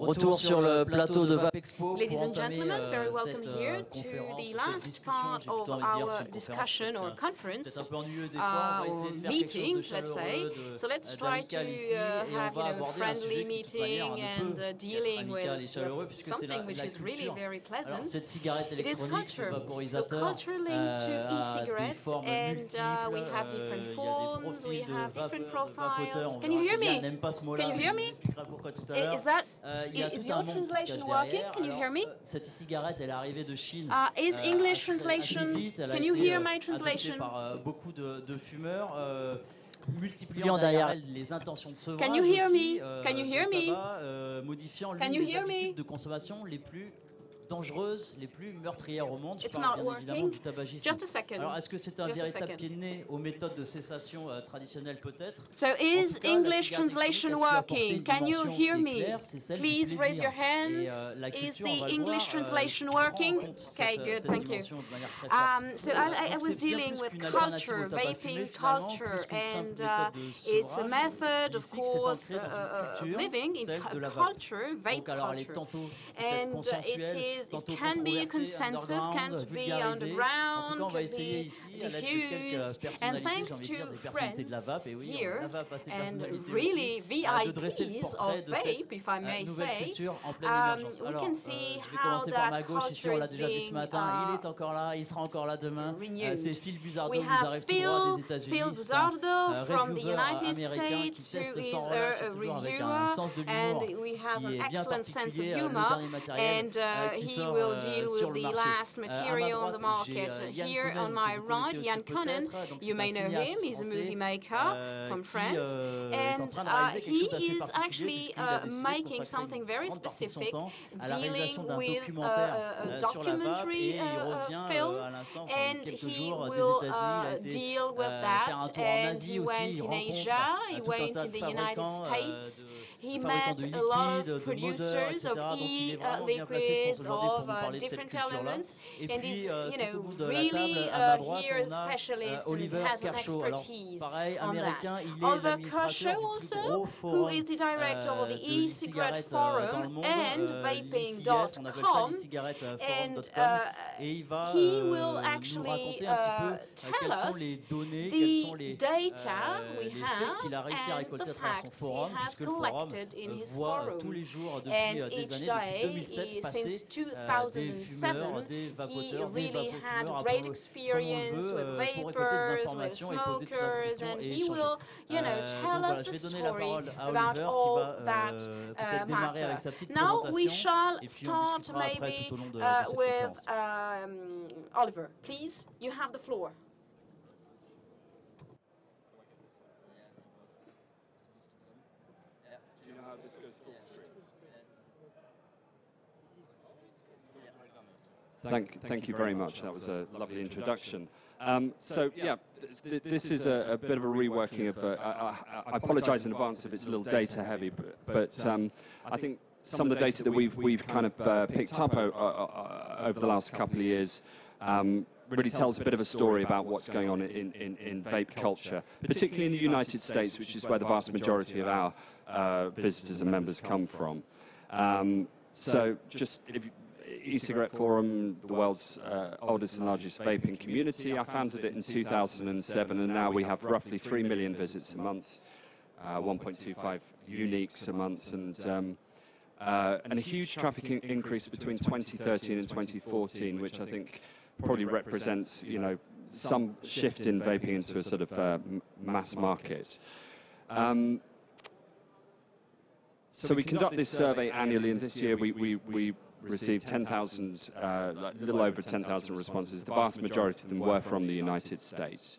Retour sur le plateau de VAPEXPO. Ladies and gentlemen, very welcome here to the last part of our discussion or conference, or meeting, let's say. So let's try to have a friendly meeting and dealing with something which is really very pleasant. It is culture, so culture linked to e-cigarette, and we have different forms, we have different profiles. Can you hear me? Can you hear me? Is your translation working? Can you hear me? Cette e-cigarette, elle est arrivée de Chine. Is English translation? Can you hear my translation? Par beaucoup de fumeurs, multipliant derrière elles les intentions de sevrage. Can you hear aussi, me? Can you hear me? Modifiant l'une des habitudes de consommation les plus dangereuses, les plus meurtrières au monde. Je parle bien évidemment du tabagisme. Just a second. Alors, est-ce que c'est un véritable pied de nez aux méthodes de cessation traditionnelles peut-être? So is English translation working? Can you hear me? Please raise your hands. Is the English translation working? Okay, good, thank you. So I was dealing with culture, vaping culture, and it's a method, of course, of living in culture, vape culture. And it can be a consensus, can be underground, can be diffused, and thanks to friends here, and really VIPs of Vape, if I may say, we can see how that culture is being renewed. We have Phil BUSARDO from the United States, who is a reviewer, and he has an excellent sense of humor, and he will deal with the last material on the market. Here on my right, KOUNEN, you may know him, he's a movie maker from France, and he is actually making something very specific, dealing with a documentary film, and he will deal with that. And he went in Asia, he went in the United States, he met a lot of producers of e-liquids, of different elements, and he's really here a specialist and has an expertise on that. Oliver KERSHAW also, who is the director of the e-cigarette forum and vaping.com, and he will actually tell us the data we have and the facts he has collected in his forum. And each day, since 2007, he really had great experience with vapors, with smokers, and he will, tell us the story about all that matter. Now we shall start maybe with Oliver. Please, you have the floor. Do you know how this goes full screen? Thank you very much. That was a lovely introduction. So yeah, this is a bit of a reworking of. I apologise in advance if it's a little data heavy, but I think some of the data that we've kind of picked up over the last couple of years really tells a bit of a story about what's going on in vape culture, particularly in the United States, which is where the vast majority of our visitors and members come from. So just e-cigarette forum, the world's oldest and largest vaping community. I founded it in 2007, and now we have roughly 3 million visits a month, 1.25 uniques a month, and a huge traffic increase between 2013 and 2014, which I think probably represents, some shift in vaping into a sort of mass market. So we conduct this survey annually, and this year we received 10,000, a little over 10,000 responses. The vast majority of them were from the United States.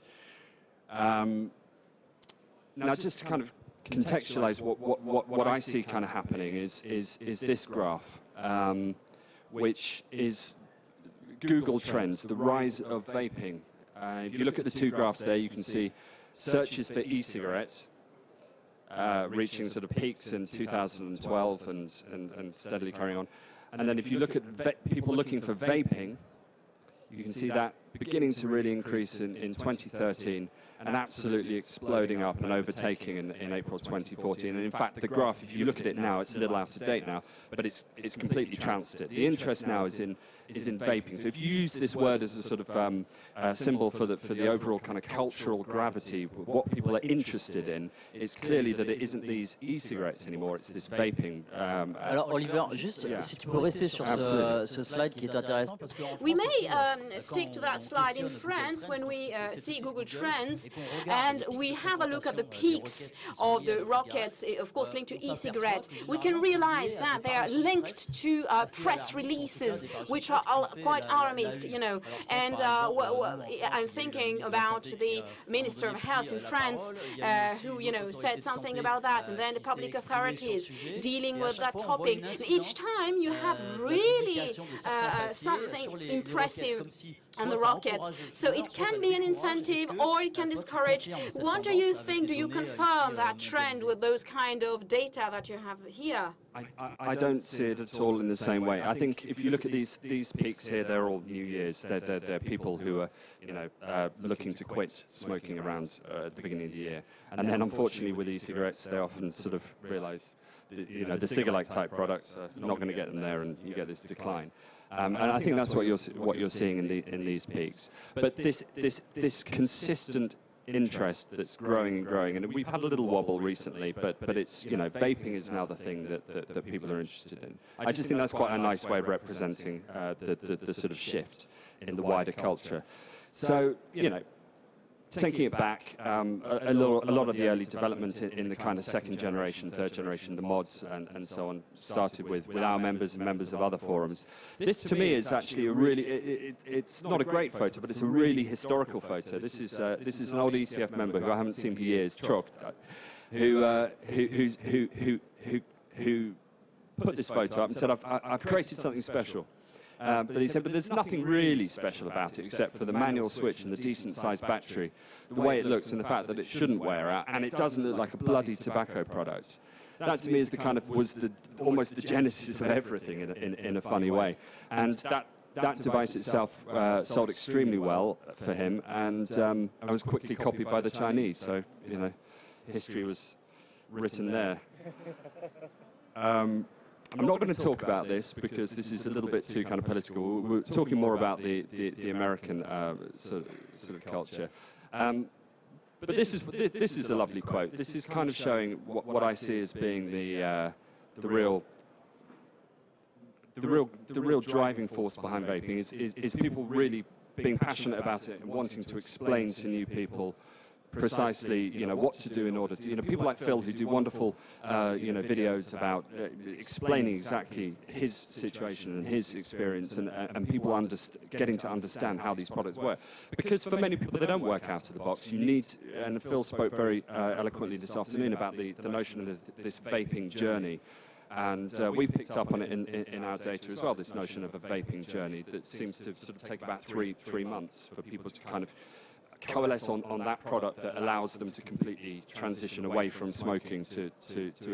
Now, just to kind of contextualize what I see kind of happening is this graph, which is Google Trends, the rise of vaping. If you look at the two graphs there, you can see searches for e-cigarette reaching sort of peaks in 2012 and steadily carrying on. And then if you look at people looking for vaping, you can see that beginning to really increase in 2013 and absolutely exploding up and overtaking in April 2014. And in fact, the graph, if you look at it now, it's a little out of date now, but it's completely trounced it. The interest now is in vaping. So if you use this word as a sort of symbol for the overall kind of cultural gravity, what people are interested in, it's clearly that it isn't these e-cigarettes anymore, it's this vaping. Alors Oliver, juste si tu peux rester sur ce slide qui est intéressant. We may stick to that slide. In France, when we see Google Trends and we have a look at the peaks of the rockets, of course linked to e-cigarette, we can realize that they are linked to press releases, which are quite alarmist, you know. And I'm thinking about the Minister of Health in France, who, you know, said something about that, and then the public authorities dealing with that topic. And each time you have really something impressive on the rockets. So it can be an incentive or it can discourage. What do you think? Do you confirm that trend with those kind of data that you have here? I don't see it at all in the same way. I think if you look at these peaks here, they're all New Year's. They're people who are, you know, looking to quit smoking around at the beginning of the year. And then unfortunately with e-cigarettes, they often sort of realize, you know, the cigarette type products are not going to get them there, and you get this decline. And I think that's what you're seeing in these peaks. But this consistent interest that's growing and growing, and we've had a little wobble recently, but it's, you know, vaping is now the thing that people are interested in. I just think that's quite a nice way of representing the sort of shift in the wider culture. So, you know, taking it back, a lot of the early development in the kind of second generation, third generation, the mods and so on, started with our members and members of other forums. This, to me, is actually a really, it's not a great photo, but it's a really historical photo. This is an old ECF member who I haven't seen for years, Trok, who put this photo up and said, I've created something special. But he said, but there's nothing really special about it except for the manual switch and the decent-sized battery, the way it looks and the fact that it shouldn't wear out, and it doesn't look like a bloody tobacco product. That, to me, is the kind of almost the genesis of everything in a funny way. And that device itself sold extremely well for him, and I was quickly copied by the Chinese. So, you know, history was written there. I'm not going to talk about this because this is a little bit too kind of political. We're talking more about the American sort of culture. But this is a lovely quote. This is kind of showing what I see as being the real driving force behind vaping is people really being passionate about it and wanting to explain to new people precisely, you know, what to do in order to, you know, people like Phil who do wonderful, you know, videos about explaining exactly his situation and his experience, and people getting to understand how these products work. Because for many people, they don't work out of the box. You need, and Phil spoke very eloquently this afternoon about the notion of this vaping journey. And we picked up on it in our data as well, this notion of a vaping journey that seems to sort of take about three months for people to kind of coalesce on that product that allows them to completely transition away from smoking to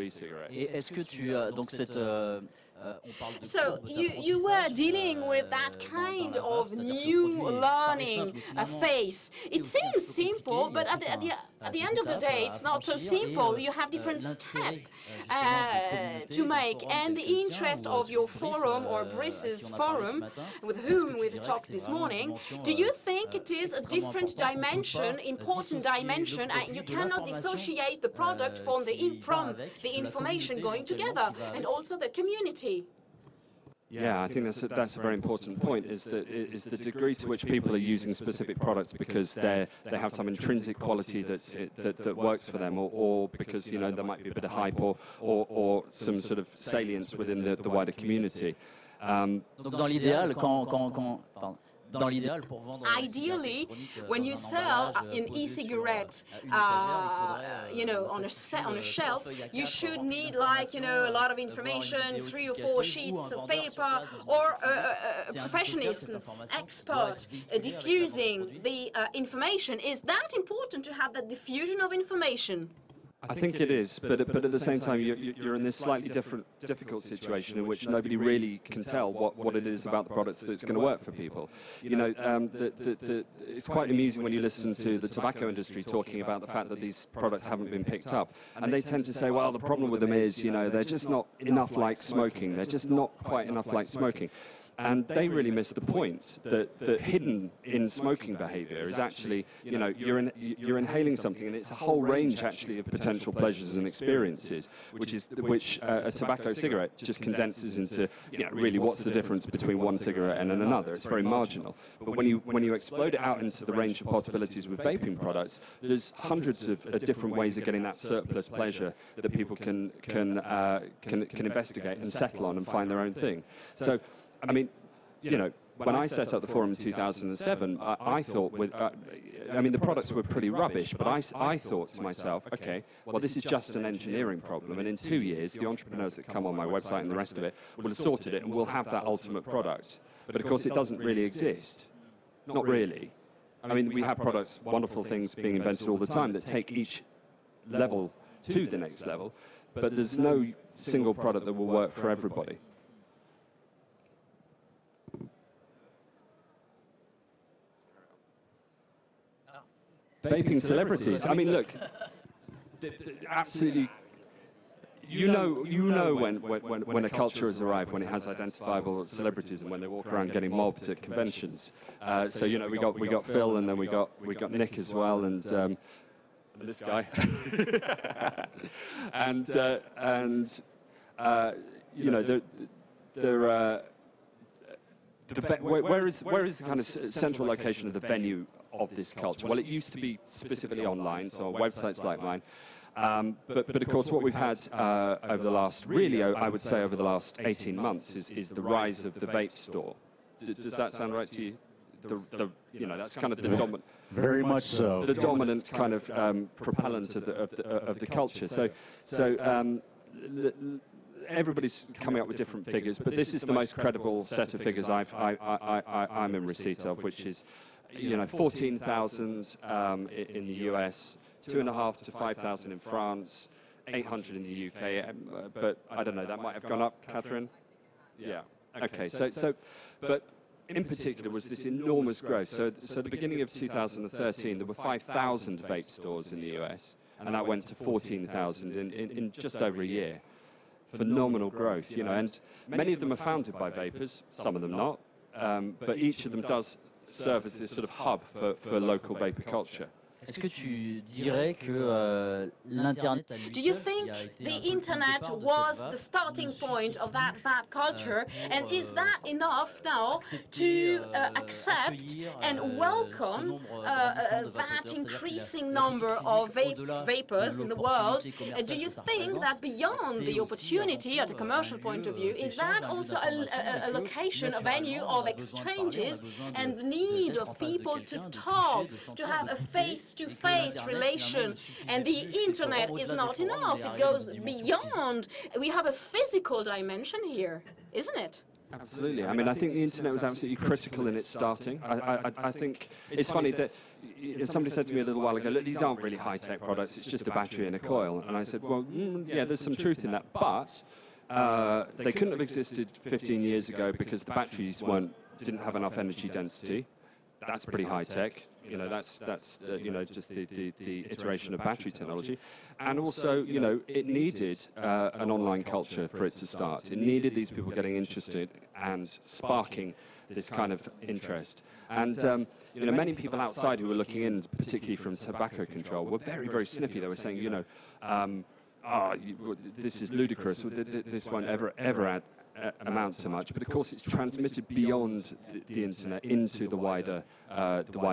e-cigarettes. Et est-ce que tu donc cette So you were dealing with that kind of new learning phase. It seems simple, but at the end of the day, it's not so simple. You have different steps to make, and the interest of your forum or Briss's forum, with whom we've talked this morning, do you think it is a different dimension, important dimension, and you cannot dissociate the product from the information going together, and also the community? Yeah, I think that's a very important point, is the degree to which people are using specific products because they have some intrinsic quality that works for them, or because, you know, there might be a bit of hype or some sort of salience within the wider community. Donc dans l'idéal, Ideally, when you sell an e-cigarette, you know, on a shelf, you should need, like, you know, a lot of information, 3 or 4 sheets of paper, or a professionist, an expert diffusing the information. Is that important to have that diffusion of information? I think it is, but at the same time, you're in this slightly difficult situation in which nobody really can tell what it is about the products that's going to work for people. You know, it's quite amusing when you listen to the tobacco industry talking about the fact that these products haven't been picked up, and they tend to say, well, the problem with them is, you know, they're just not enough like smoking. They're just not quite enough like smoking. And they really miss the point that hidden in smoking behavior is actually, you know, you're inhaling something, and it's a whole range actually of potential pleasures and experiences, which a tobacco cigarette just condenses into, you know, really what's the difference between one cigarette and another. It's very marginal. But when you explode it out into the range of possibilities with vaping products, there's hundreds of different ways of getting that surplus pleasure that people can investigate and settle on and find their own thing. So, I mean, you know, when I set up the forum in 2007, I thought I mean, the products were pretty rubbish, but I thought to myself, okay, well, this is just an engineering problem, and in 2 years, the entrepreneurs that come on my website and the rest of it will have sorted it, and we'll have that ultimate product. But of course, it doesn't really exist. Not really. I mean, we have products, wonderful things being invented all the time that take each level to the next level, but there's no single product that will work for everybody. Vaping celebrities. I mean, look, absolutely. You know when a culture has arrived, when it has identifiable celebrities, and when they walk around getting mobbed at conventions. So you know, we got Phil, and then we got Nick as well, and this guy, and you know, where is the kind of central location of the venue of this culture? Well, it used to be specifically online, so on websites like mine. But of course, what we've had over the last, really, I would say over the last 18 months is the rise of the vape store. Does that sound right to you? You know, that's kind of the dominant. Very much so. The dominant kind of propellant of the culture. So everybody's coming up with different figures, but this is the most credible set of figures I'm in receipt of, which is, you know, 14,000 in the US, 2,500 to 5,000 in France, 800 in the UK, but I don't know, that might have gone up, Catherine? Yeah. Okay, but in particular was this enormous growth. So the beginning of 2013, there were 5,000 vape stores in the US, and that went to 14,000 in just over a year. Phenomenal growth, you know, and many of them are founded by vapers, some of them not, but each of them does serve as this sort of hub for local vapor culture. Est-ce que tu dirais que l'Internet a Do you think the Internet was the starting point of that vape culture? And is that enough now to accept and welcome that increasing number of vapors in the world? Do you think that beyond the opportunity at a commercial point of view, is that also a location, a venue of exchanges and the need of people to talk, to have a face-to-face relation, and the Internet is not enough. It goes beyond. We have a physical dimension here, isn't it? Absolutely. I mean, I think the Internet was absolutely critical in its starting. I think it's funny that somebody said to me a little while ago, look, these aren't really high-tech products, it's just a battery and a coil. And I said, well, yeah, there's some truth in that, but they couldn't have existed 15 years ago because the batteries didn't have enough energy density. That's pretty high-tech. You know, that's you know, just the iteration of battery technology. And also, you know, it needed an online culture for it to start. It needed these people getting interested and sparking this kind of interest. And, you know, many people outside who were looking in, particularly from tobacco control, were very, very snippy. They were saying, you know, this is ludicrous. This won't ever amount to much, but of course it's transmitted beyond the Internet into the wider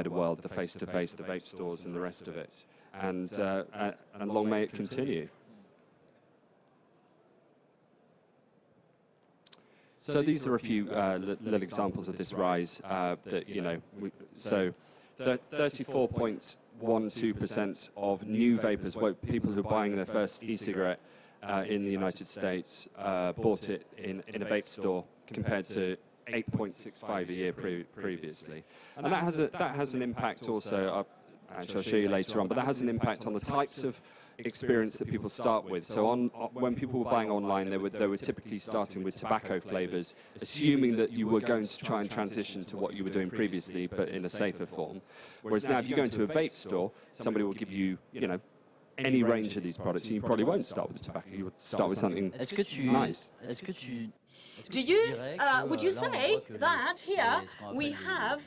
world, the face-to-face, the vape stores, and the rest of it. And long may it continue. So these are a few little examples of this rise. That, you know, so 34.12% of new vapers, people who are buying their first e-cigarette in the United States, bought it in a vape store compared to 8.65 a year previously, and that has an impact also. which I'll show you later on, but that has an impact on the types of experience that people start with. So when people were buying online, they were typically starting with tobacco flavors, assuming that you were going to try and transition to what you were doing previously, but in a safer form. Whereas now, if you go into a vape store, somebody will give you, any range of these products, and you probably won't start with tobacco. You would start with something nice. Do you, would you say that here we have,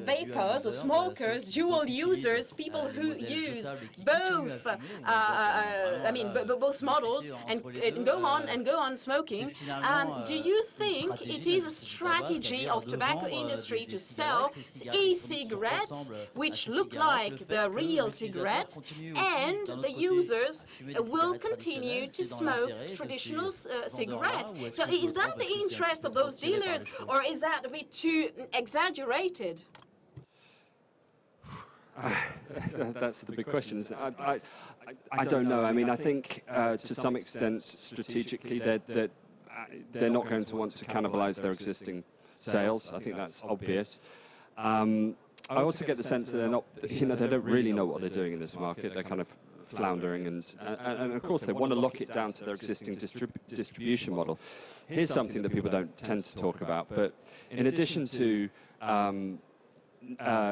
vapors or smokers, dual users, people who use both, both models and go on smoking? Do you think it is a strategy of tobacco industry to sell e-cigarettes, which look like the real cigarettes, and the users will continue to smoke traditional cigarettes? So is that the interest of those dealers, or is that a bit too exaggerated? That's the big question, isn't it? I don't know. I mean, I think to some extent, strategically, they're not going to want to cannibalize their existing sales. I think that's obvious. I also get the sense that they're not, they don't really know what they're doing in this market. They're kind of floundering, and of course they want to lock it down to their existing distribution model. Here's something that people don't tend to talk about, but in addition to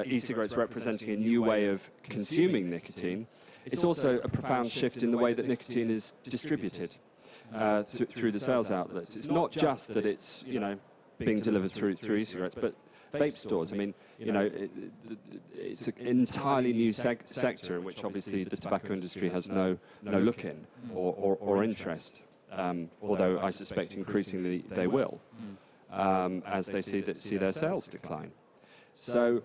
e-cigarettes representing a new way of consuming nicotine, it's also a profound shift in the way that nicotine is distributed through the sales outlets. It's not just that it's being delivered through e-cigarettes, but vape stores. I mean, it's an entirely new sector in which obviously the tobacco industry has no look in or interest, although I suspect increasingly they will, as they see their sales decline. So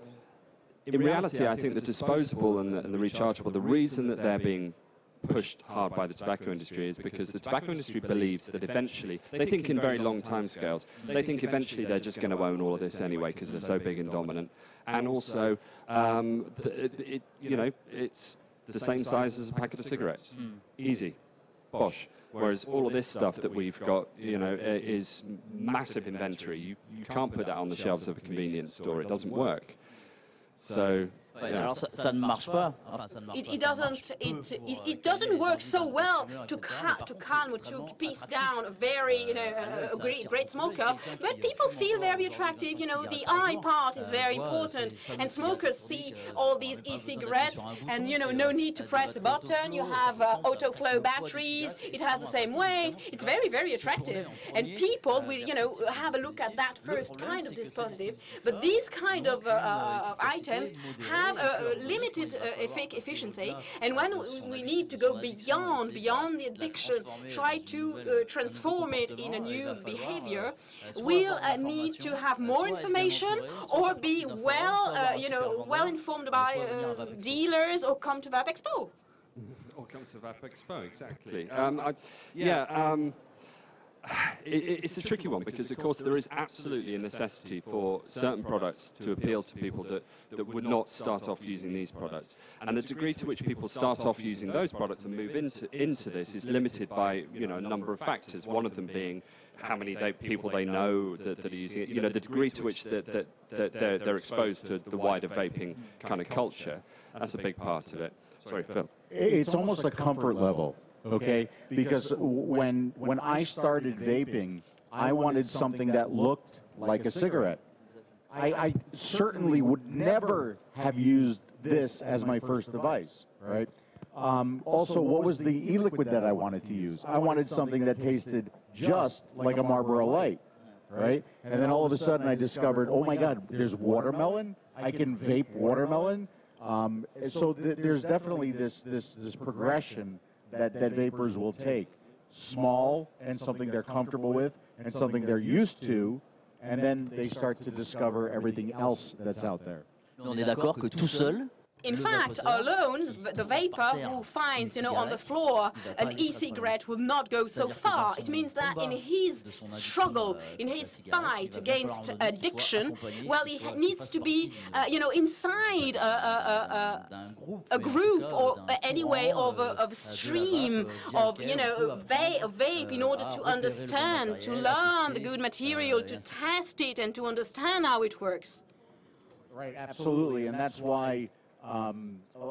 in reality, I think the disposable and the rechargeable, the reason that they're being pushed hard by the tobacco industry is because the tobacco industry believes that eventually, they think in very long time scales, they think eventually they're just going to own all of this anyway because they're so big and dominant. And also, it's the same size as a packet of cigarettes. Easy. Bosh. Whereas all of this stuff that we've got, is massive inventory. You can't put that on the shelves of a convenience store. It doesn't work. So... Alors ça ne marche pas. It doesn't work so well to piece down a very great smoker, but people feel very attractive. The eye part is very important, and smokers see all these e-cigarettes, and no need to press a button. You have auto flow batteries. It has the same weight. It's very, very attractive, and people will have a look at that first kind of dispositive. But these kind of items have a limited efficiency, and when we need to go beyond the addiction, try to transform it in a new behavior, we'll need to have more information or be well informed by dealers, or come to VAPEXPO. Or come to VAPEXPO, exactly. It's a tricky one because, of course, there is absolutely a necessity for certain products to appeal to people that would not start off using these products. And the degree to which people start off using those products and move into this is limited by, a number of factors, one of them being how many people they know that are using it, the degree to which that they're exposed to the wider vaping kind of culture. That's a big part of it. Sorry, Phil. It's almost a comfort level. Okay, because when I started vaping, I wanted something that looked like a cigarette. I certainly would never have used this as my first device, right? Also, what was the e-liquid that I wanted to use? I wanted something that tasted just like a Marlboro Light, right? And then all of a sudden I discovered, oh my God, there's watermelon. I can vape watermelon. So there's definitely this progression that vapors will take. Small and something they're comfortable with and something they're used to, and then they start to discover everything else that's out there. On est d'accord que tout seul, in fact, alone, the vapor who finds, on the floor an e-cigarette will not go so far. It means that in his struggle, in his fight against addiction, well, he needs to be, inside a group, or anyway of a stream of, vape, in order to understand, to learn the good material, to test it, and to understand how it works. Right, absolutely, and that's why,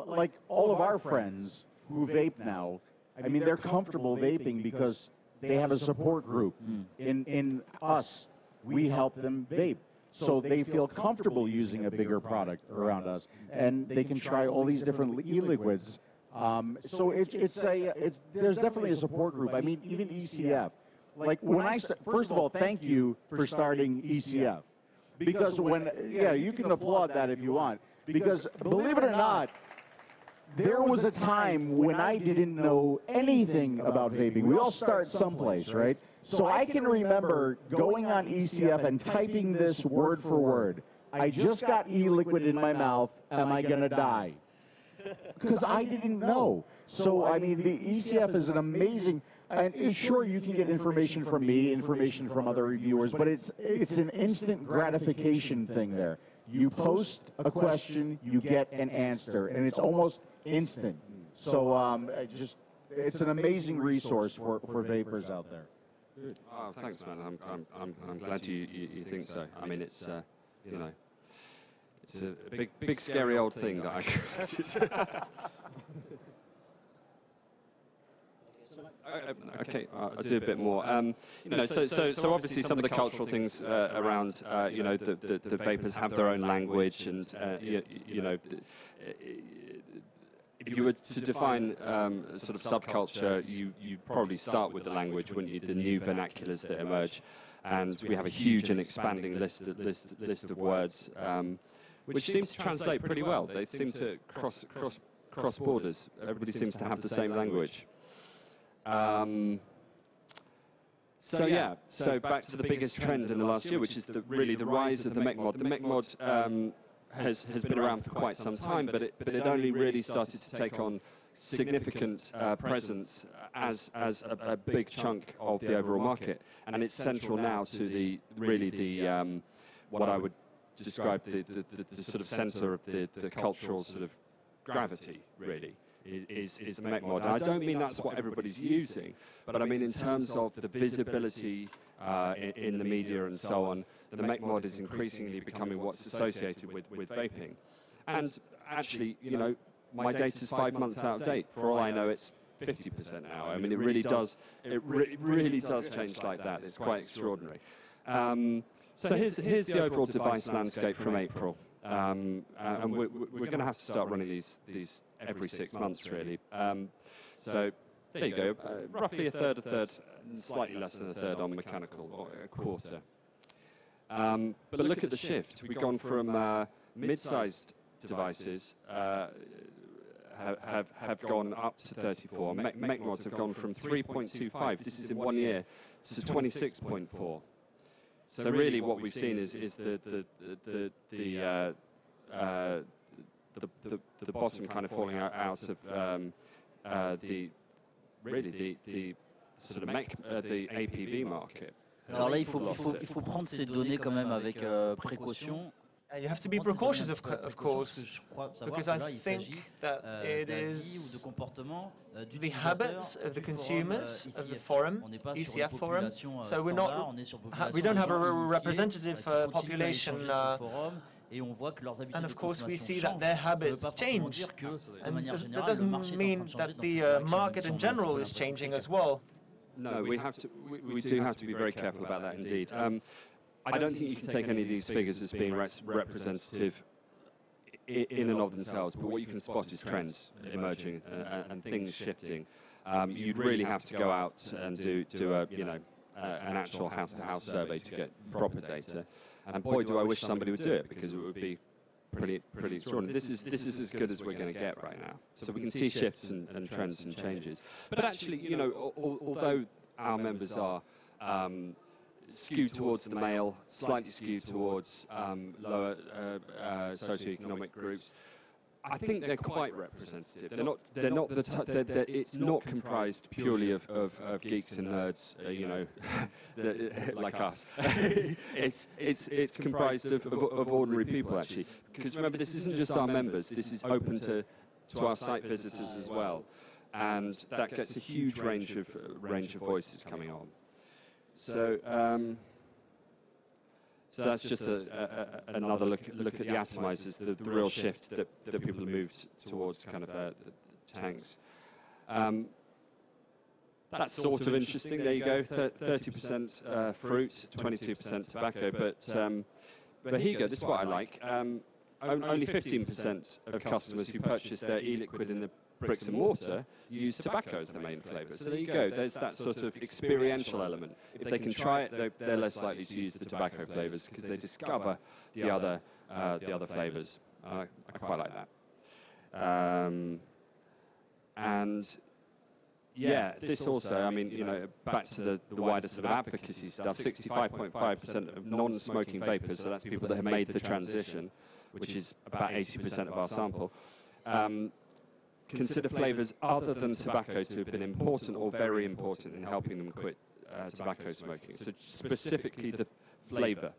like all of our friends who vape now, I mean, they're comfortable vaping because they have a support group. In us, we help them vape. So they feel comfortable using a bigger product around us, and they can try all these different e-liquids. So there's definitely a support group. I mean, even ECF. Like when first of all, thank you for starting ECF, because you can applaud that if you want. Because believe it or not, there was a time when I didn't know anything about vaping. We all start someplace, right? So I can remember going on ECF and typing this word for word. I just got e-liquid in my mouth. Am I going to die? Because I didn't know. So, I mean, the ECF is an amazing, and sure, you can get information from me, information from other reviewers, but it's an instant gratification thing there. You post a question, you get an answer, and it's almost instant. So it's an amazing resource for vapors out there. Oh, thanks, man. I'm glad you think so. I mean, it's you know, it's a big scary old thing that I created. Okay, I'll do a bit more. You know, so obviously some of the cultural things around, you know, the vapors have their own language, and you know, if you were to define sort of subculture, you probably start with the language, wouldn't you? The new vernaculars that emerge, and we have a huge and expanding list of words, which seem to translate pretty well. They seem to cross borders. Everybody seems to have the same language. So yeah, so back to the biggest trend in the last year, which is really the rise of the mech mod. The mech mod has been around for quite some time, but it only really started to take on significant presence as a big chunk of the overall market, and it's central now to the what I would describe the sort of center of the cultural sort of gravity, really. Is the mech mod. And I don't mean that's what everybody's using, but I mean in terms of the visibility in the media and so on, the mech mod is increasingly becoming what's associated with vaping. And actually, you know, my data's 5 months out of date. For all I know, it's 50% now. I mean, it really does change like that. It's quite extraordinary. So here's the overall device landscape from April. And we're going to have to start running these every 6 months, really. So there you go, roughly a third, and slightly less than a third on mechanical, or a quarter. But look at the shift. We've gone from mid-sized devices have gone up to 34. Mech mods have gone from 3.25, this is in 1 year, to 26.4. So really, what we've seen is the bottom kind of falling out of the sort of the APV market. Alors là, il faut prendre ces données quand même avec précaution. You have to be precautious, of course, because I think that it is the habits of the consumers of the forum, ECF forum. So we don't have a representative population, and of course we see that their habits change. And that doesn't mean that the market in general is changing as well. No, we do have to be very careful about that indeed. I don't think you can take any of these figures as being representative in and of themselves, but what you can spot is trends emerging and things shifting. You'd really have to go out and do an actual house-to-house survey to get proper data. And boy, do I wish somebody would do it, because it would be pretty extraordinary. This is as good as we're going to get right now. So we can see shifts and trends and changes. But actually, you know, although our members are skewed towards the male, slightly skewed towards lower socioeconomic groups, I think they're quite representative. It's not comprised purely of geeks and nerds, you know, like us. It's comprised of ordinary people, actually. Because remember, this isn't just our members. This is open to our site visitors as well, and that gets a huge range of voices coming on. So So that's just another look at the atomizers, the real shift that people have moved towards kind of the tanks. That's sort of interesting. There you go, 30% fruit, 22% tobacco. But here you go. This is what I like. Only 15% of customers who purchase their e-liquid in the bricks and mortar use tobacco as the main flavour. So there you go. There's that sort of experiential element. If they can try it, they're less likely to use the tobacco flavours because they discover the other flavours. I quite like that. And yeah, this also, I mean, you know, back to the wider sort of advocacy stuff, 65.5% of non-smoking vapors, so that's people that have made the transition, which is about 80% of our sample, consider flavours other than tobacco to have been important or very important in helping them quit tobacco smoking. So specifically the flavour.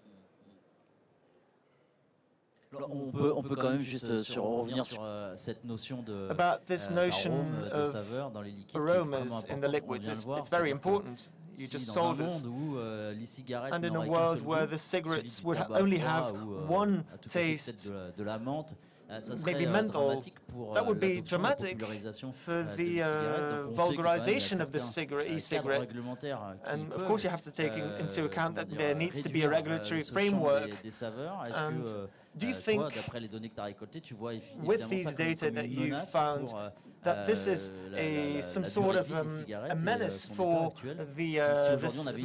On peut quand même juste revenir sur cette notion de saveur dans les liquides aromas in the liquids. It's very important. You just sold us. And in a world where the cigarettes would only have one taste, maybe menthol, that would be dramatic for the vulgarization of the e-cigarette. And of course you have to take into account that there needs to be a regulatory framework. And do you think, with these data that you found, that this is some sort of a menace for the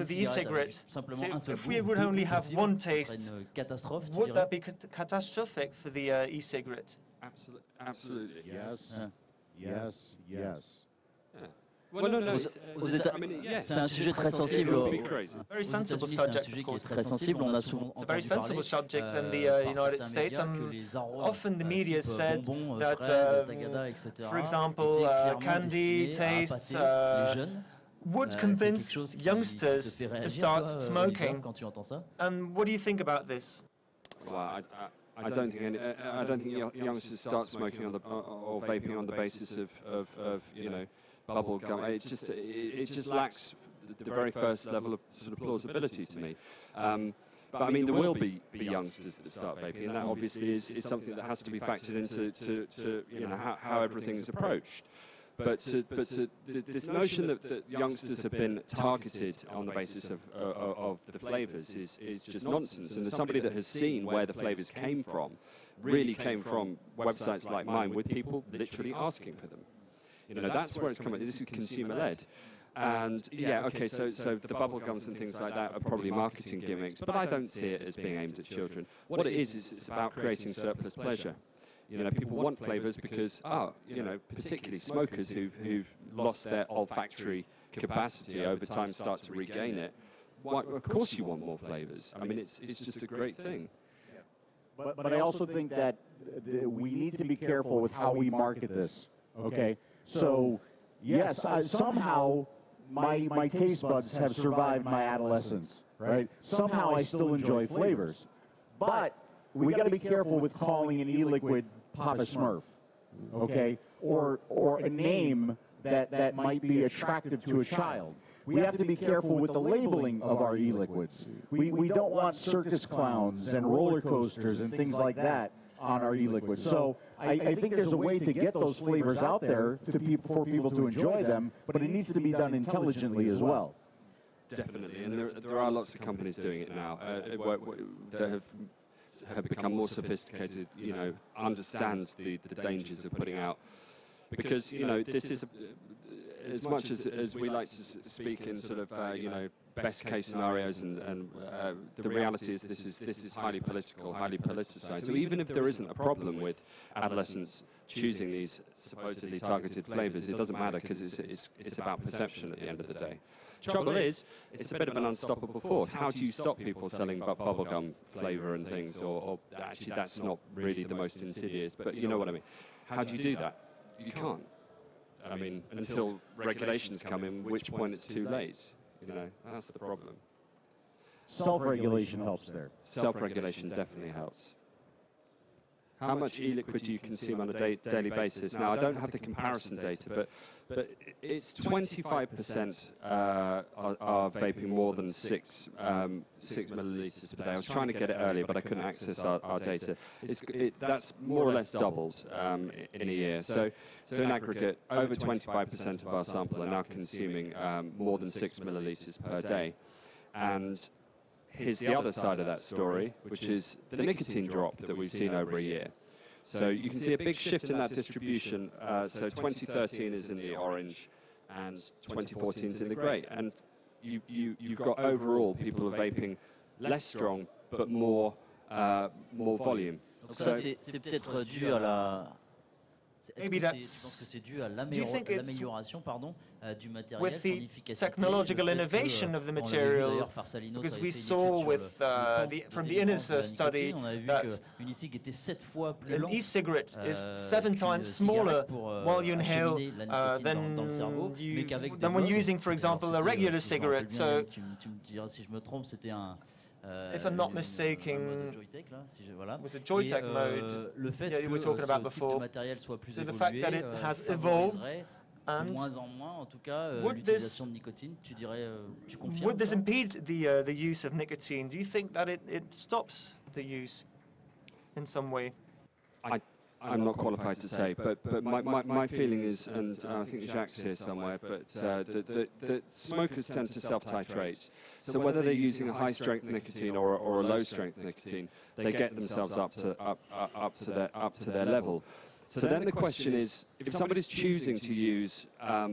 e-cigarette? So if we would only have one taste, would that be catastrophic for the e-cigarette? Absolutely. Yes. Yes. Yes. Well, no. C'est un sujet très sensible. Very sensible subject, of course. Très sensible. On a souvent It's a very sensible subject in the United States. Often the media said that, for example, candy tastes would convince youngsters to start smoking. And what do you think about this? Well, I don't think youngsters start smoking or vaping on the basis of you know, bubble gum. It just lacks the very first level of sort of plausibility to me. But I mean, there will be youngsters that start vaping, and that obviously is something that has to be factored into you know, how everything is approached. But this notion that youngsters have been targeted on the basis of the flavours is just nonsense. And as somebody that has seen where the flavours came from, really came from websites like mine with people literally asking for them. You know, that's where it's coming. This is consumer-led. And yeah, okay, so the bubble gums and things like that are probably marketing gimmicks, but I don't see it as being aimed at children. What it is it's about creating surplus pleasure. You know, people want flavours because, you know, particularly smokers who've lost their olfactory capacity over time start to regain it. Why, of course you want more flavours. I mean, it's just a great thing. But I also think that we need to be careful with how we market this, okay? So, yes, somehow my taste buds have survived my adolescence, right? Somehow I still enjoy flavors. But we got to be careful with calling an e-liquid Papa Smurf, okay? Or a name that might be attractive to a child. We have to be careful with the labeling of our e-liquids. We don't want circus clowns and roller coasters and things like that on our e-liquids. So I think there's a way to get those flavors out there for people to enjoy them, but it needs to be done intelligently as well. Definitely, and there are lots of companies doing it now that have become more sophisticated, you know, understands the dangers of putting out. Because, you know, this is, as much as we like to speak in sort of, you know, best case scenarios, and the reality is this is highly political, highly politicized. So even if there isn't a problem with adolescents choosing these supposedly targeted flavors, it doesn't matter because it's about perception at the end of the day. Trouble is, it's a bit of an unstoppable force. How do you stop people selling bubblegum flavor and things, or actually that's not really the most insidious, but you know what I mean. How do you do that? You can't. I mean, until regulations come in, at which point it's too late. You know, that's the problem. Self-regulation helps there. Self-regulation definitely helps. how much e-liquid do you consume on a daily basis? Now, I don't have the comparison data, but it's 25% are vaping more than 6 milliliters per day. I was trying to get it earlier, but I couldn't access our data. That's more or less doubled in a year. So in aggregate, over 25% of our sample are now consuming more than 6 milliliters per day. And here's the other side of that story, which is the nicotine drop that we've seen over a year. So you can see a big shift in that distribution. So 2013 is in the orange, and 2014 is in the grey. And you've got overall people are vaping less strong, but more volume. Donc ça, c'est peut-être dû à la... Maybe je pense que c'est dû à l'amélioration du matériel, with the technological innovation of the material, because we saw with from the INES study that an e-cigarette is 7 times smaller while you inhale than when using, for example, a regular cigarette. So, if I'm not mistaken, it was a Joytech mode you were talking about before. So the fact that it has evolved, and would this impede the use of nicotine? Do you think that it stops the use in some way? I'm not qualified to say, but my feeling is, and I think Jacques here somewhere, but that smokers tend to self-titrate. So whether they're using a high-strength nicotine or a low-strength nicotine, they get themselves up to their level. So then the question is, if somebody's choosing to use a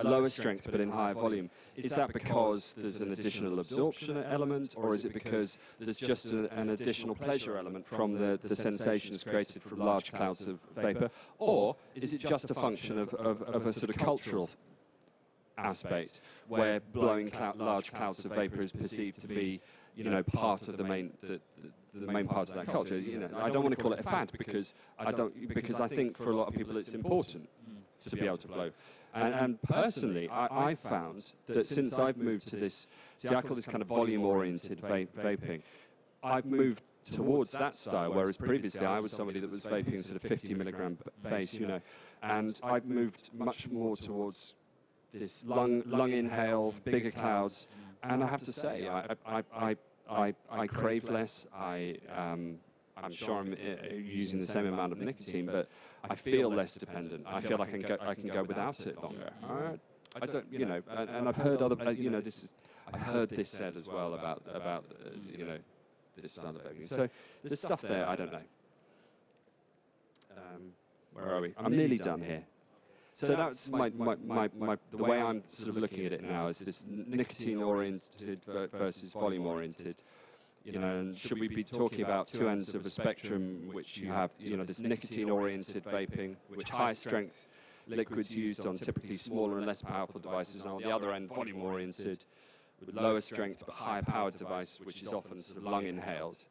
lower strength but in higher volume, is that because there's an additional absorption element, or is it because there's just an additional pleasure element from the sensations created from large clouds of vapor, or is it just a function of a sort of cultural aspect where blowing large clouds of vapor is perceived to be, part of the main part of that culture? I don't want to call it a fad because I think for a lot of people it's important to be able to blow. And personally, I found that since I've moved to this, I call this kind of volume-oriented vaping, I've moved towards that style, whereas previously I was somebody that was vaping sort of 50 milligram base, and I've moved much more towards this lung inhale, bigger clouds, and I have to say, I crave less. I'm sure I'm using the same amount of nicotine, but I feel less dependent. I feel like I can go without it longer. I don't, and I've heard other, I've heard this said as well about this style of vaping. So there's stuff there. I don't know. Where are we? I'm nearly done here. So that's the way I'm sort of looking at it now is this nicotine-oriented versus volume-oriented. And should we be talking about two ends of a spectrum, which you have, this nicotine-oriented vaping, which high-strength liquids used on typically smaller and less powerful devices, and on the other end, volume-oriented, with lower strength but higher powered device, which is often sort of lung-inhaled.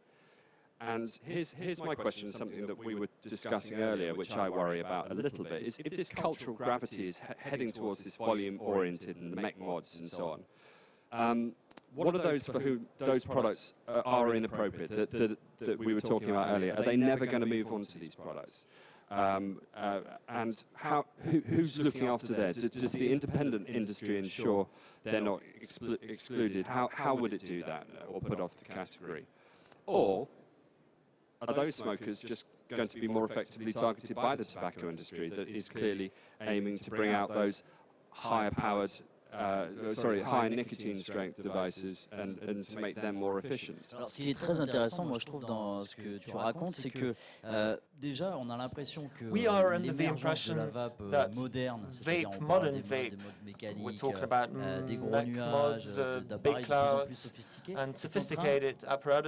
And here's my question, something that we were discussing earlier, which I worry about a little bit, is if this cultural gravity is heading towards this volume-oriented and the mech mods and so on, what are those for whom those products are inappropriate that we were talking about earlier? Are they never going to move on to these products? And who's looking after there? Does the independent industry ensure they're not excluded? How would it do that or put off the category? Or are those smokers just going to be more effectively targeted by the tobacco industry that is clearly aiming to bring out those higher powered high nicotine strength devices and to make them more efficient? Alors, ce qui est très intéressant, moi je trouve, dans ce que tu racontes, c'est que déjà on a l'impression que l'émergence de la vape moderne, c'est-à-dire on parle des modes mécaniques, des gros nuages, d'appareils de plus en plus sophistiqués,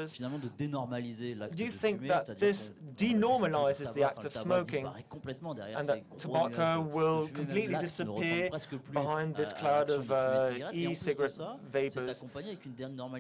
finalement de dénormaliser l'acte de fumer, this denormalizes the act of smoking, and that tobacco will completely disappear behind this cloud of e-cigarette vapors.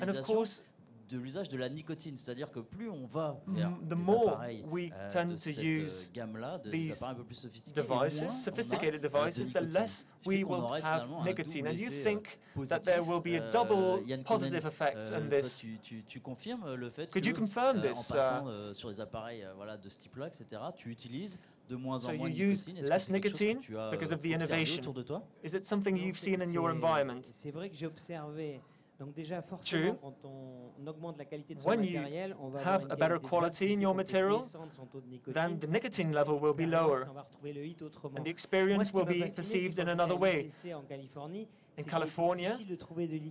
And of course, de l'usage de la nicotine, c'est-à-dire que plus on va vers the des more appareils we de tend to cette use gamme-là, des these appareils un peu plus sophistiqués, devices, sophisticated devices, the less we will have nicotine. And you think that there will be a double positive effect in this? Tu confirmes le fait Could que you confirm en this? passant sur les appareils voilà, de ce type-là, etc., tu utilises de moins en So moins you de use nicotine. less Est-ce que c'est quelque chose nicotine que tu as because of the observé innovation. autour de toi? Is it something you've seen in your environment? C'est vrai que j'ai observé. Donc déjà, forcément, quand on augmente la qualité de son When you matériel, on va have avoir a une better qualité de quality vape in qui your fait material, descendre son taux de nicotine. then the nicotine level will be lower, On va retrouver le hit autrement. and the experience will be perceived in another way. En Californie, In California,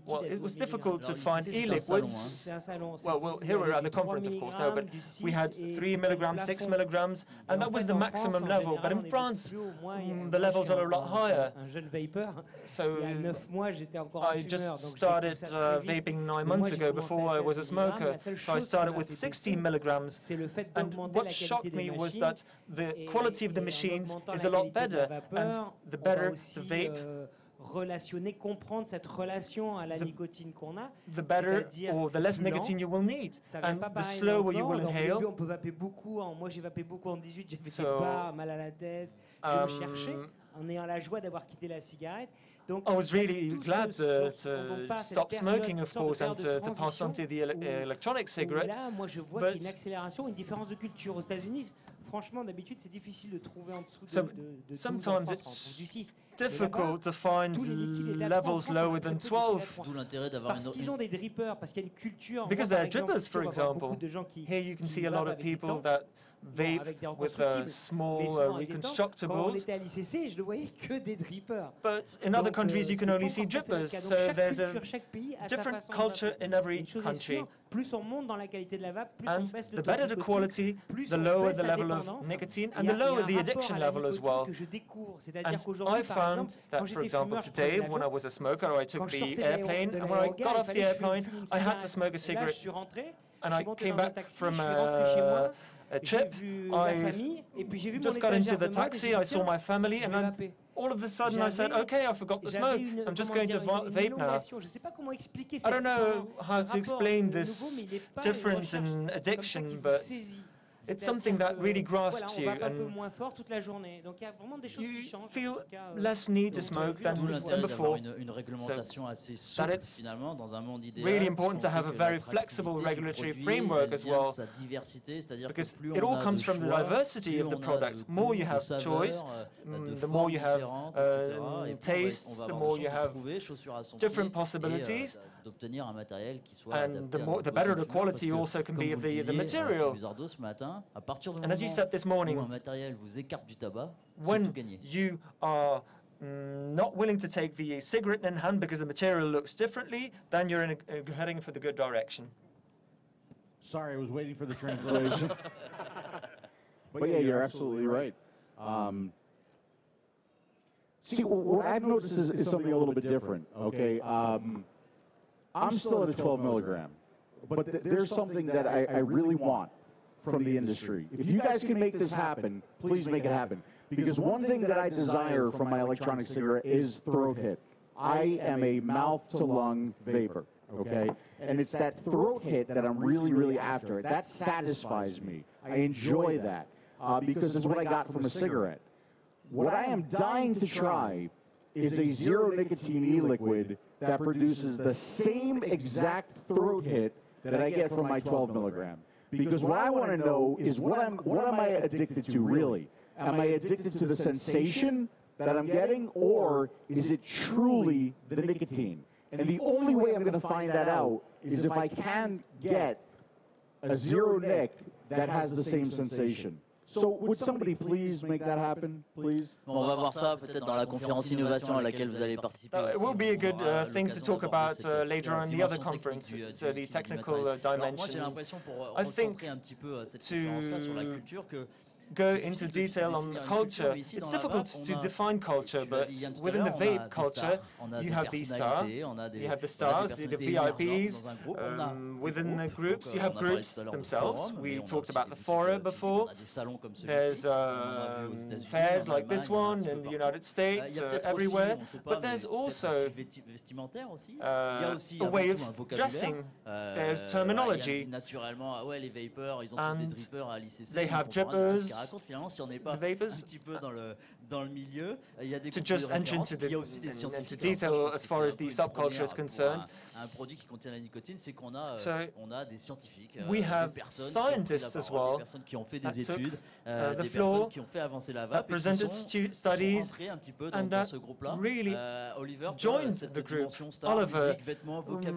well, it was difficult to find e-liquids. Well, here we're at the conference, of course, no, but we had 3 milligrams, 6 milligrams, and that was the maximum level. But in France, the levels are a lot higher. So I just started vaping 9 months ago before I was a smoker. So I started with 16 milligrams. And what shocked me was that the quality of the machines is a lot better, and the better the vape, relationner, comprendre cette relation à la nicotine qu'on a, the better or the less nicotine you will need, and the slower you will inhale. On peut vaper beaucoup. Moi, j'ai vapé beaucoup en 18. J'ai fait des barres, mal à la tête. Je me cherchais en ayant la joie d'avoir quitté la cigarette. Donc, I was really glad to stop smoking, of course, and to pass on to the electronic cigarette. Là, moi, je vois qu'il y a une accélération, une différence de culture aux États-Unis. Franchement, d'habitude, c'est difficile de trouver en dessous de sometimes it's difficult to find levels lower than 12. D'où l'intérêt d'avoir parce qu'ils ont des drippers, parce qu'il y a une culture. Because there are drippers, for example. Here you can see a lot of people that vape with small reconstructables. But in other countries, you can only see drippers. So there's a different culture in every country. Plus on monte dans la qualité de la vape, plus on baisse le the better the quality, the lower the level of nicotine, and the lower the addiction level as well. And I found that, for example, today, when I was a smoker, I took the airplane, and when I got off the airplane, I had to smoke a cigarette. And I came back from a trip, I just got into the taxi, I saw my family, and then all of a sudden I said, okay, I forgot to smoke, I'm just going to vape now. I don't know how to explain this difference in addiction, but it's something that really grasps you, and you feel less need to smoke than before. So that it's really important to have a very flexible regulatory framework as well, because it all comes from the diversity of the product. The more you have choice, the more you have tastes, the more you have different possibilities, and the better the quality also can be of the material. And as you said this morning, when you are not willing to take the cigarette in hand because the material looks differently, then you're heading for the good direction. Sorry, I was waiting for the translation. But yeah, you're absolutely right. See, what I've noticed is something a little bit different, okay? I'm still at a 12 milligram, but there's something that I really want from the industry. If you guys can make this happen, please make it happen. Because one thing that I desire from my electronic cigarette is throat hit. I am a mouth-to-lung vapor, okay? And it's that throat hit that I'm really, really after. That satisfies me. I enjoy that because it's what I got from a cigarette. What I am dying to try is a zero nicotine e-liquid that produces the same exact throat hit that I get from my 12 milligram. Because what I want to know is what am I addicted to really? Am I addicted to the sensation that I'm getting, or is it truly the nicotine? And the only way I'm going to find that out is if I can get a zero nic that has the same sensation. So would somebody please make that happen, please? On va voir ça peut-être dans la conférence innovation à laquelle vous allez participer. It will be a good thing to talk about later on the other conference, so the technical dimension. Moi j'ai l'impression pour recentrer un petit peu cette conférence-là sur la culture que go into detail on the culture. It's difficult to define culture, but within the vape culture, you have the star, you have the stars, the VIPs. Within the groups, you have groups themselves. We talked about the fora before. There's fairs like this one in the United States, everywhere. But there's also a way of dressing. There's terminology. And they have drippers, the vapors. To just enter into detail as far as the subculture is concerned. So we have scientists as well that took the floor, that presented studies, and that really joined the group. Oliver,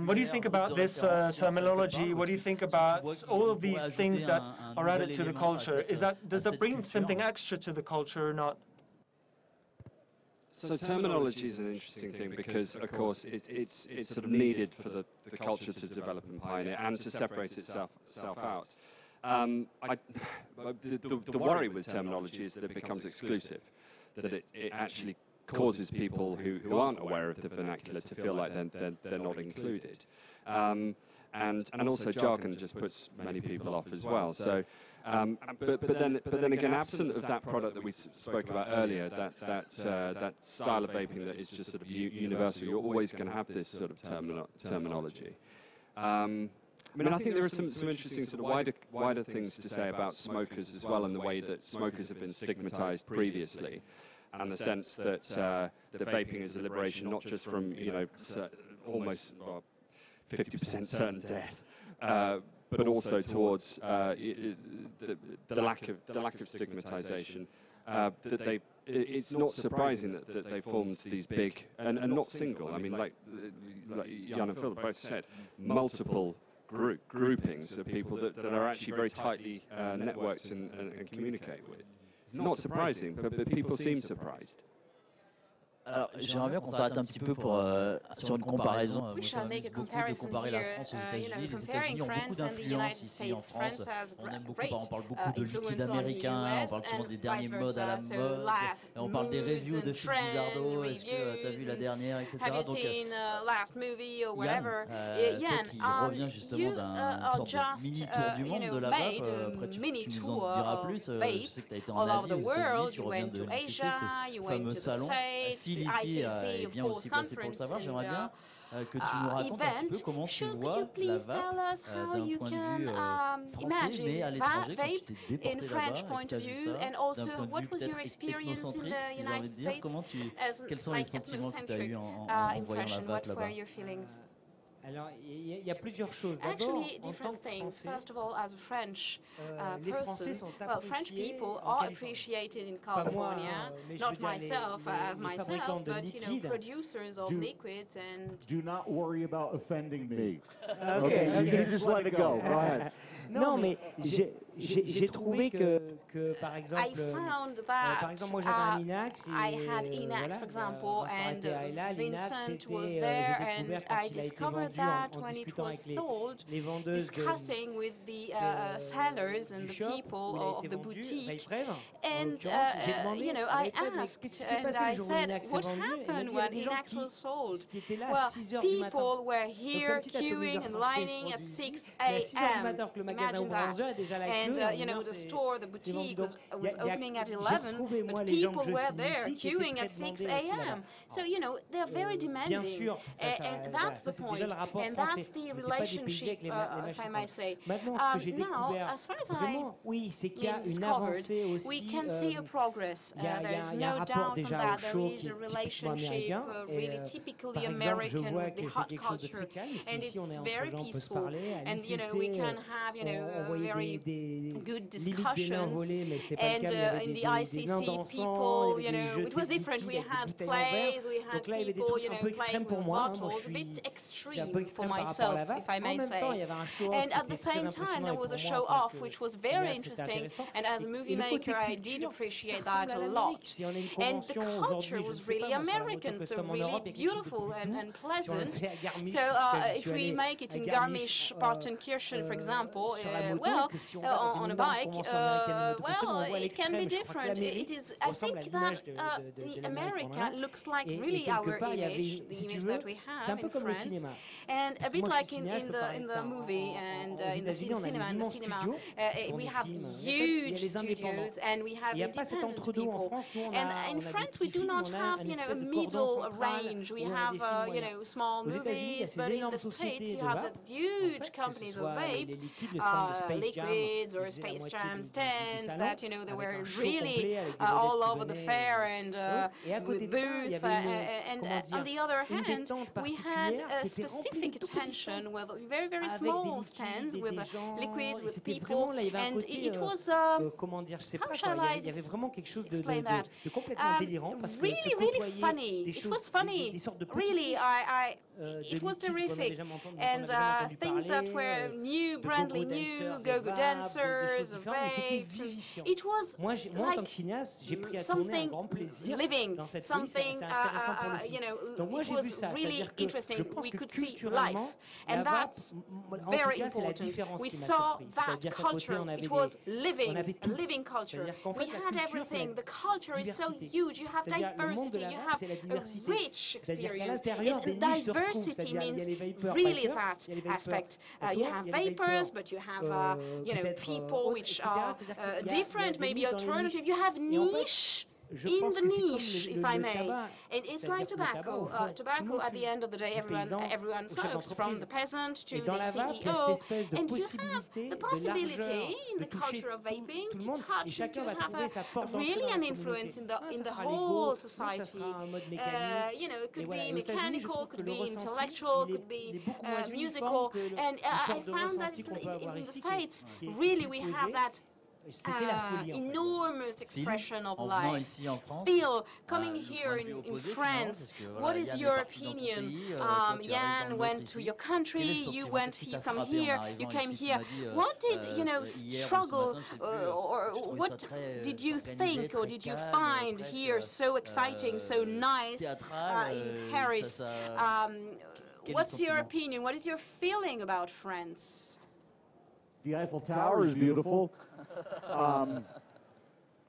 what do you think about this terminology? What do you think about all of these things that are added to the culture? Does that bring something extra to the culture or not? So terminology is an interesting thing because, of course, it's sort of needed for the culture to develop and pioneer and to separate itself out. The worry with terminology is that it becomes exclusive, that it actually causes people who aren't aware of the vernacular to feel like they're not included. And also jargon just puts many people off as well. So. But then again, absent of that product that we spoke about earlier, that style of vaping that is just sort of universal, you're always going to have this sort of terminology. I mean, I think there are some interesting sort of wider things to say about smokers as well, and the way that smokers have been stigmatized previously, and the sense that that vaping is a liberation not just from almost 50% certain death. But also towards the lack of stigmatization. It's not surprising that they formed these big and not single. I mean, like Jan and Phil both said, multiple groupings of people that are actually very tightly networked and communicate with. It's not surprising, but people seem surprised. Alors, j'aimerais bien qu'on s'arrête un petit peu sur une comparaison. Moi, ça m'amuse beaucoup de comparer la France aux États-Unis. Les États-Unis ont beaucoup d'influence ici en France. On aime beaucoup, on parle beaucoup de liquide américain, on parle souvent des derniers modes à la mode. On parle des reviews de films BUSARDO. Est-ce que tu as vu la dernière, etc. Donc, Yann, toi qui reviens justement d'un sorte de mini-tour du monde de la vape, après tu nous en diras plus. Je sais que tu as été en Asie, aux États-Unis, tu reviens de l'ICC, ce fameux salon. Phil ici est bien aussi placé pour le savoir. J'aimerais bien que tu nous racontes un petit peu comment tu vois la vape d'un point de vue français, mais à l'étranger, quand tu t'es déporté là-bas et que tu as vu ça, d'un point de vue peut-être ethnocentrique, si j'ai envie de dire, quels sont les sentiments que tu as eus en voyant la vape là-bas? Alors, il y a plusieurs choses. Actually, different things. First of all, as a French person, French people are appreciated in California. Not myself as myself, but producers of liquids and. Do not worry about offending me. Okay, you just let it go. Go ahead. Non, mais j'ai trouvé que par exemple, moi j'avais un Inax. I had Inax, for example, and Vincent was there, and I discovered that when it was sold, discussing with the sellers and the people of the boutique, and I asked and I said, what happened when Inax was sold? Well, people were here queuing and lining at 6 a.m. Imagine that. And the store, the boutique was opening at 11, but people were there queuing at 6 a.m. So, they're very demanding. And that's the point. And that's the relationship, if I may say. Now, as far as I've discovered, we can see a progress. There is no doubt on that. There is a relationship really typically American with the hot culture. And it's very peaceful. And, we can have, very good discussions, and in the ICC people, it was different. We had plays, we had people, playing with bottles, a bit extreme for myself, if I may say. And at the same time, there was a show-off, which was very interesting, and as a movie maker, I did appreciate that a lot. And the culture was really American, so really beautiful and pleasant. So if we make it in Garmisch-Partenkirchen, for example, well, on a bike, well, it can be different. It is, I think that the America looks like really our image, the image that we have in France, and a bit like in the movie and in the cinema. We have huge studios and we have independent people. And in France, we do not have, you know, a middle range. We have, you know, small movies, but in the States, you have the huge companies of vape, liquids or Space Jam stands that, you know, they were really all over the fair and with booth. And on the other hand, we had a specific attention with very, very small stands with liquids, with people, and it was, how shall I explain that? Really, really funny. It was funny. Really, it was terrific. And things that were new, brandly new, go-go dancers, vapes. It was like something living, something, you know, it was really interesting. We could see life. And that's very important. We saw that culture. It was living, a living culture. We had everything. The culture is so huge. You have diversity. You have a rich experience. And diversity means really that aspect. You have vapors, but you have, you know, people which are different, maybe alternative. You have niche. In the niche, if I may. And it's like tobacco. Tobacco, at the end of the day, everyone smokes, from the peasant to the CEO. And you have the possibility in the culture of vaping to touch and to have really an influence in the whole society. You know, it could be mechanical, could be intellectual, could be musical. And I found that in the States, really we have that enormous expression of life. Phil, coming here in France, what is your opinion? Jan went to your country, you come here, you came here. What did, you know, struggle, or what did you think, or did you find here so exciting, so nice in Paris? What's your opinion? What is your feeling about France? The Eiffel Tower is beautiful.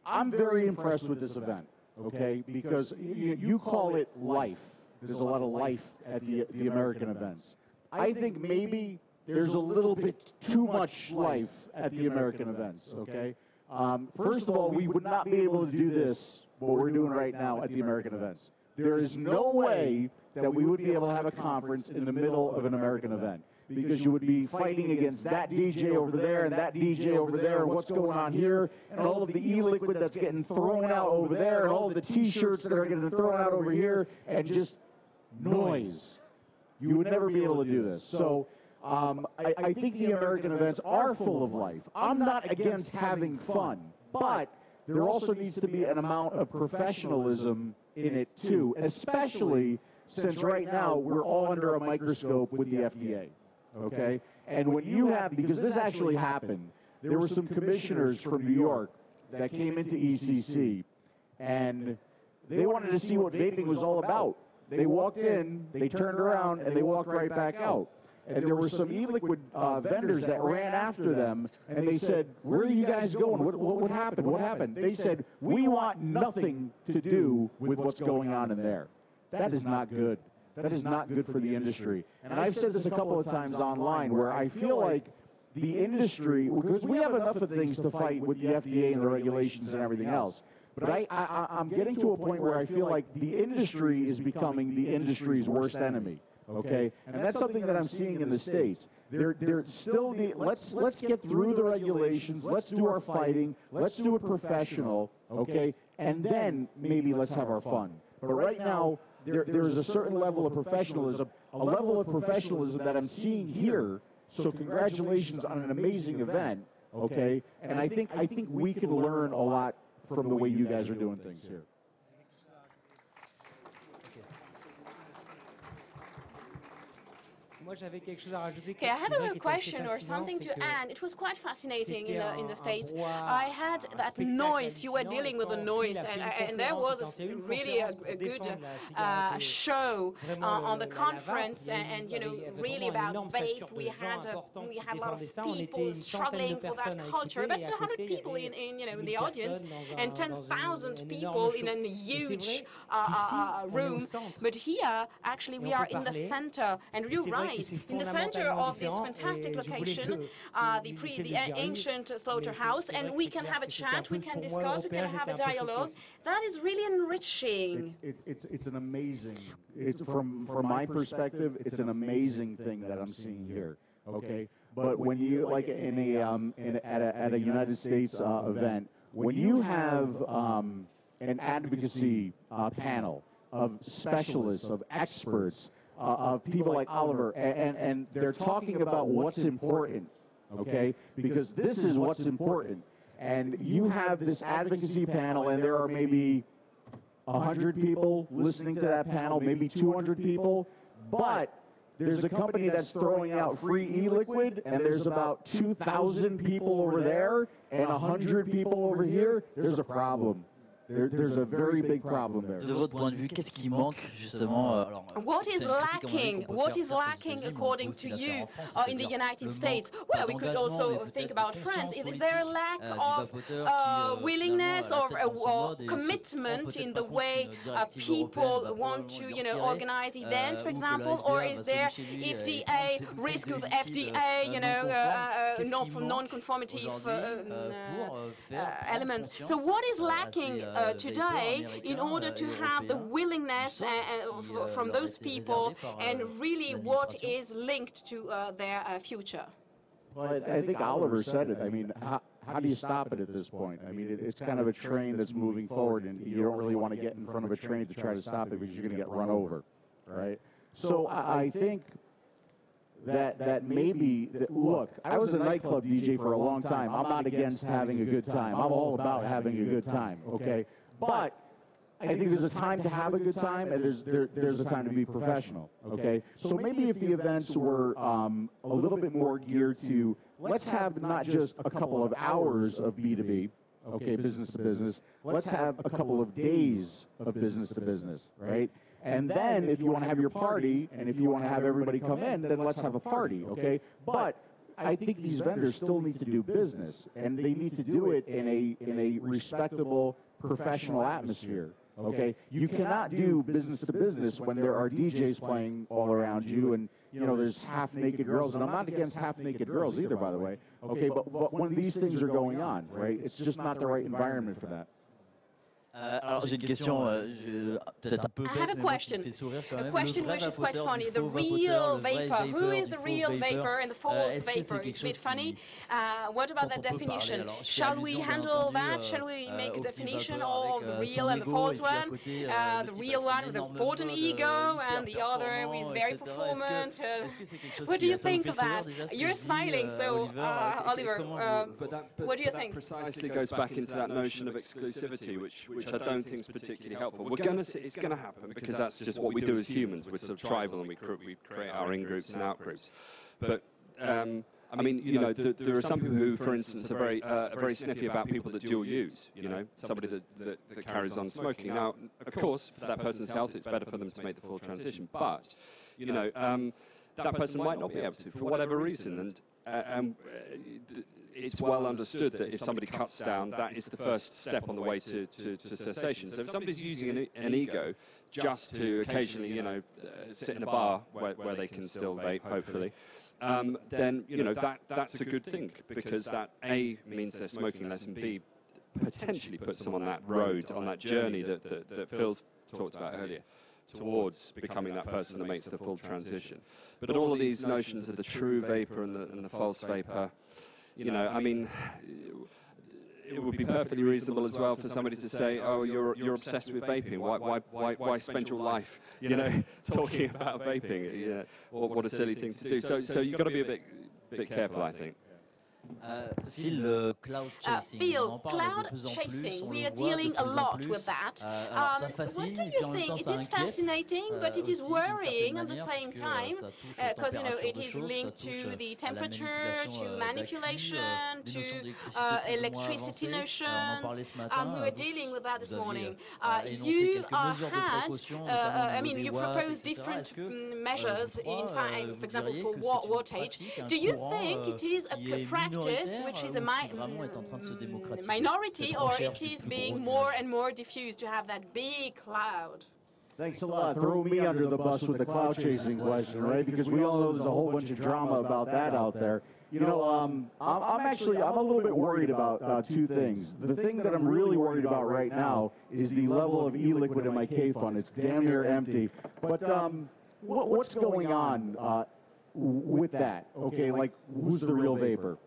I'm very impressed with this event, okay? Because you call it life. There's a lot of life at the American events. I think maybe there's a little bit too much life at the American events, okay? First of all, we would not be able to do this, what we're doing right now, at the American events. There is no way that we would be able to have a conference in the middle of an American event, because you would be fighting against that DJ over there and that DJ over there, and what's going on here, and all of the e-liquid that's getting thrown out over there, and all of the T-shirts that are getting thrown out over here, and just noise. You would never be able to do this. So I think the American events are full of life. I'm not against having fun, but there also needs to be an amount of professionalism in it too, especially since right now we're all under a microscope with the FDA. Okay? And when you have, because this actually happened, there were some commissioners from New York that came into ECC, and they wanted to see what vaping was all about. They walked in, they turned around, and they walked right back out. And there were some e-liquid vendors that ran after them, and they said, "Where are you guys going? What happened? What happened?" They said, "We want nothing to do with what's going on in there." That is not good. That is not good for the industry. And I've said this a couple of times online, where I feel like the industry, because we have enough of things to fight with the FDA and the regulations and everything else, but I'm getting to a point where I feel like the industry is becoming the industry's worst enemy. Okay, and that's something that I'm seeing in the States. They're still let's get through the regulations, let's do our fighting, let's do it professional, okay, and then maybe let's have our fun. But right now, there's a certain level of professionalism, that I'm seeing here. So congratulations on an amazing event, okay? And I think we can learn a lot from the way you guys are doing things here. Okay, I have a question or something to add. It was quite fascinating in the States. I had that noise. You were dealing with the noise, and there was really a good show on the conference, and you know, really about vape. We had a lot of people struggling for that culture, but 100 people in the audience and 10,000 people in a huge room. But here, actually, we are in the center, and you're right. In the center of this fantastic location, the ancient slaughterhouse, and we can have a chat, we can discuss, we can have a dialogue. That is really enriching. It's an amazing, from my perspective, it's an amazing thing that I'm seeing here. Okay, but when you like at a United States event, when you have an advocacy panel of specialists, of experts, of people like Oliver, and they're talking about what's important, okay? Because this is what's important. And you have this advocacy panel, and there are maybe 100 people listening to that panel, maybe 200 people, but there's a company that's throwing out free e-liquid, and there's about 2,000 people over there, and 100 people over here. There's a problem. There's a very big problem there. De votre point de vue, qu'est-ce qui manque justement? What is lacking? What is lacking according to you in the United States? Well, we could also think about France. Is there a lack of willingness or commitment in the way people want to, organize events, for example, or is there FDA risk of FDA, non-conformity elements? So what is lacking today in order to have the willingness from those people, and really what is linked to their future? Well, I think Oliver said it. I mean, how do you stop it at this point? I mean, it's kind of a train that's moving forward, and you don't really want to get in front of a train to try to stop it because you're going to get run over, right? So I think that maybe, look, I was a nightclub DJ for a long time. I'm not against having a good time. I'm all about having a good time, okay? But I think there's a time to have a good time, and there's a time to be professional, okay? So maybe if the events were a little bit more geared to, let's have not just a couple of hours of B2B, okay, business to business, let's have a couple of days of business to business, right? And then if you want to have your party, and if you want to have everybody come in, then let's have a party, okay? But I think these vendors still need to do business, and they need to do it in a respectable, professional atmosphere, okay? You cannot do business to business when there are DJs playing all around you, and there's half-naked girls, and I'm not against half-naked girls either, by the way, okay? But when these things are going on, right, it's just not the right environment for that. Alors j'ai une question peut-être un peu bête, mais qui fait sourire quand même. A question which is quite funny. The real vapor. Who is the real vapor and the false vapor? It's a bit funny. What about that definition? Shall we handle that? Shall we make a definition of the real and the false one? The real one with a important ego, and the other who is very performant. What do you think of that? You're smiling, so Oliver, what do you think? That precisely goes back into that notion of exclusivity, which I don't think is particularly helpful. It's going to happen because that's just what we do as humans. We're sort of tribal, and we create our in-groups and out-groups. But I mean, there are some people who, for instance, are very sniffy about people that dual use. Somebody that carries on smoking. Now, of course, for that person's health, it's better for them to make the full transition. But that person might not be able to for whatever reason, and it's well understood that if somebody cuts down, that is the first step on the way to cessation. So if somebody's using an ego just to occasionally, sit in a bar where they can still vape, hopefully, then that's a good thing, because that A means they're smoking less, and B potentially puts them on that road, on that journey that Phil's talked about earlier, towards becoming that person that makes the full transition. But all of these notions of the true vapor and the false vapor, I mean, it would be perfectly reasonable as well for somebody to say, "Oh, you're obsessed with vaping. Why spend your life, talking about vaping? What a silly thing to do." So you've got to be a bit careful, I think. Phil, cloud chasing. Phil, cloud chasing. We are dealing a lot with that. What do you think? It is fascinating, but it is worrying at the same time, because it is linked to the temperature, to manipulation, to electricity notions. We were dealing with that this morning. You proposed different measures, in fact, for example, for wattage. Do you think it is a practice which is a minority, or it is being more and more diffused to have that big cloud? Thanks a lot. Throw me under the bus with the cloud chasing question, right? Because we all know there's a whole bunch of drama about that out there. I'm a little bit worried about two things. The thing that I'm really worried about right now is the level of e-liquid in my K fund. It's damn near empty. But what's going on with that? Okay, like, who's the real vapor?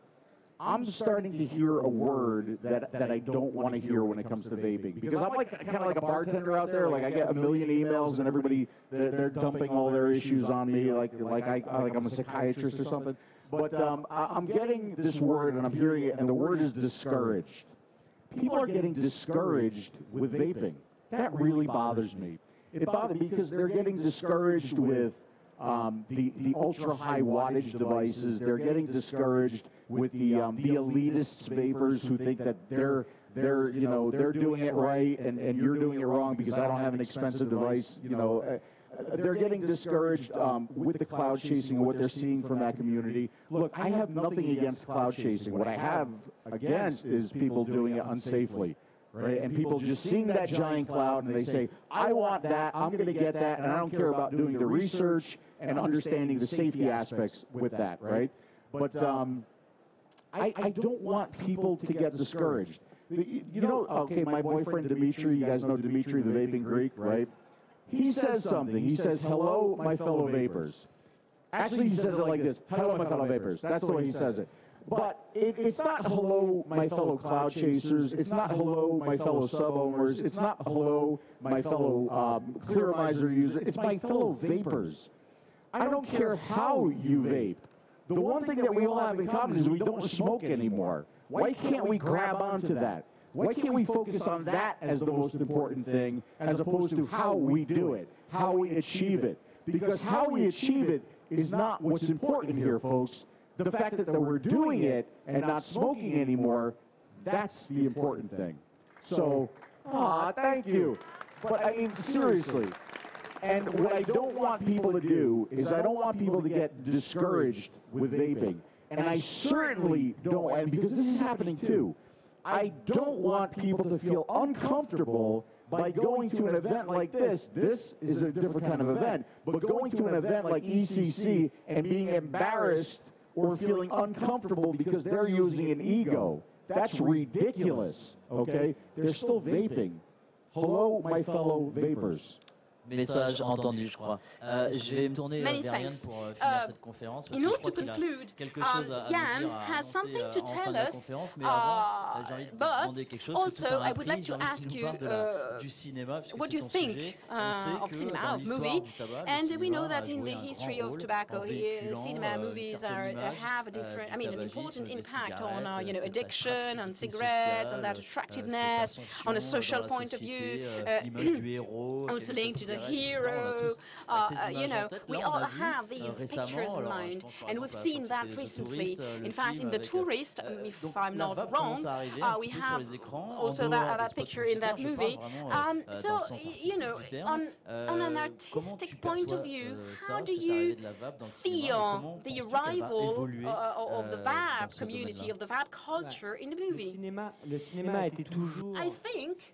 I'm starting to hear a word that I don't want to hear when it comes to vaping, because I'm kind of like a bartender out there. Like, I get a million emails and everybody they're dumping all their issues on me, like I'm a psychiatrist or something. But I'm getting this word and I'm hearing it, and the word is discouraged. People are getting discouraged with vaping. That really bothers me. It bothers me because they're getting discouraged with the ultra-high wattage devices. They're getting discouraged with the elitists vapors who think that they're doing it right and you're doing it wrong because I don't have an expensive device. They're getting discouraged with the cloud chasing and what they're seeing from that community. Look, I have nothing against cloud chasing. What I have against is people doing it unsafely. Right? And people just seeing that giant cloud and they say, I want that, I'm going to get that, and I don't care about doing the research and understanding the safety aspects with that, right? But I don't want people to get discouraged. Okay, my boyfriend Dimitri, you guys know Dimitri, the vaping Greek, right? He says something. He says, hello, my fellow vapors. Actually, he says it like this, hello, my fellow vapors. That's the way he says it. But it's not hello, my fellow cloud chasers. It's not hello, my fellow sub-owners. It's not hello, my fellow clearomizer users. It's my fellow vapors. I don't care how you vape. The one thing that we all have in common is we don't smoke anymore. Why can't we grab onto that? Why can't we focus on that as the most important thing as opposed to how we do it, how we achieve it? Because how we achieve it is not what's important here, folks. The fact that we're doing it and not smoking anymore, that's the important thing. So, thank you. But I mean, seriously. And what I don't want people to do is I don't want people to get discouraged with vaping. And I certainly don't, and because this is happening too, I don't want people to feel uncomfortable by going to an event like this. This is a different kind of event, but going to an event like ECC and being embarrassed or feeling uncomfortable because they're using an ego. That's ridiculous, okay? They're still vaping. Hello, my fellow vapors. Message entendu, je crois. Je vais me tourner vers Yann pour finir cette conférence. In order to conclude, Yann has something to tell us, but also I would like to ask you what you think of cinema, of movie. And we know that in the history of tobacco, cinema movies have a different, an important impact on addiction, on cigarettes, on that attractiveness, on a social point of view, also linked to the hero. We all have these pictures in mind, and we've seen that recently. In fact, in The Tourist, if I'm not wrong, we have also that picture in that movie. On an artistic point of view, how do you feel the arrival of the VAP community, of the VAP culture in the movie? I think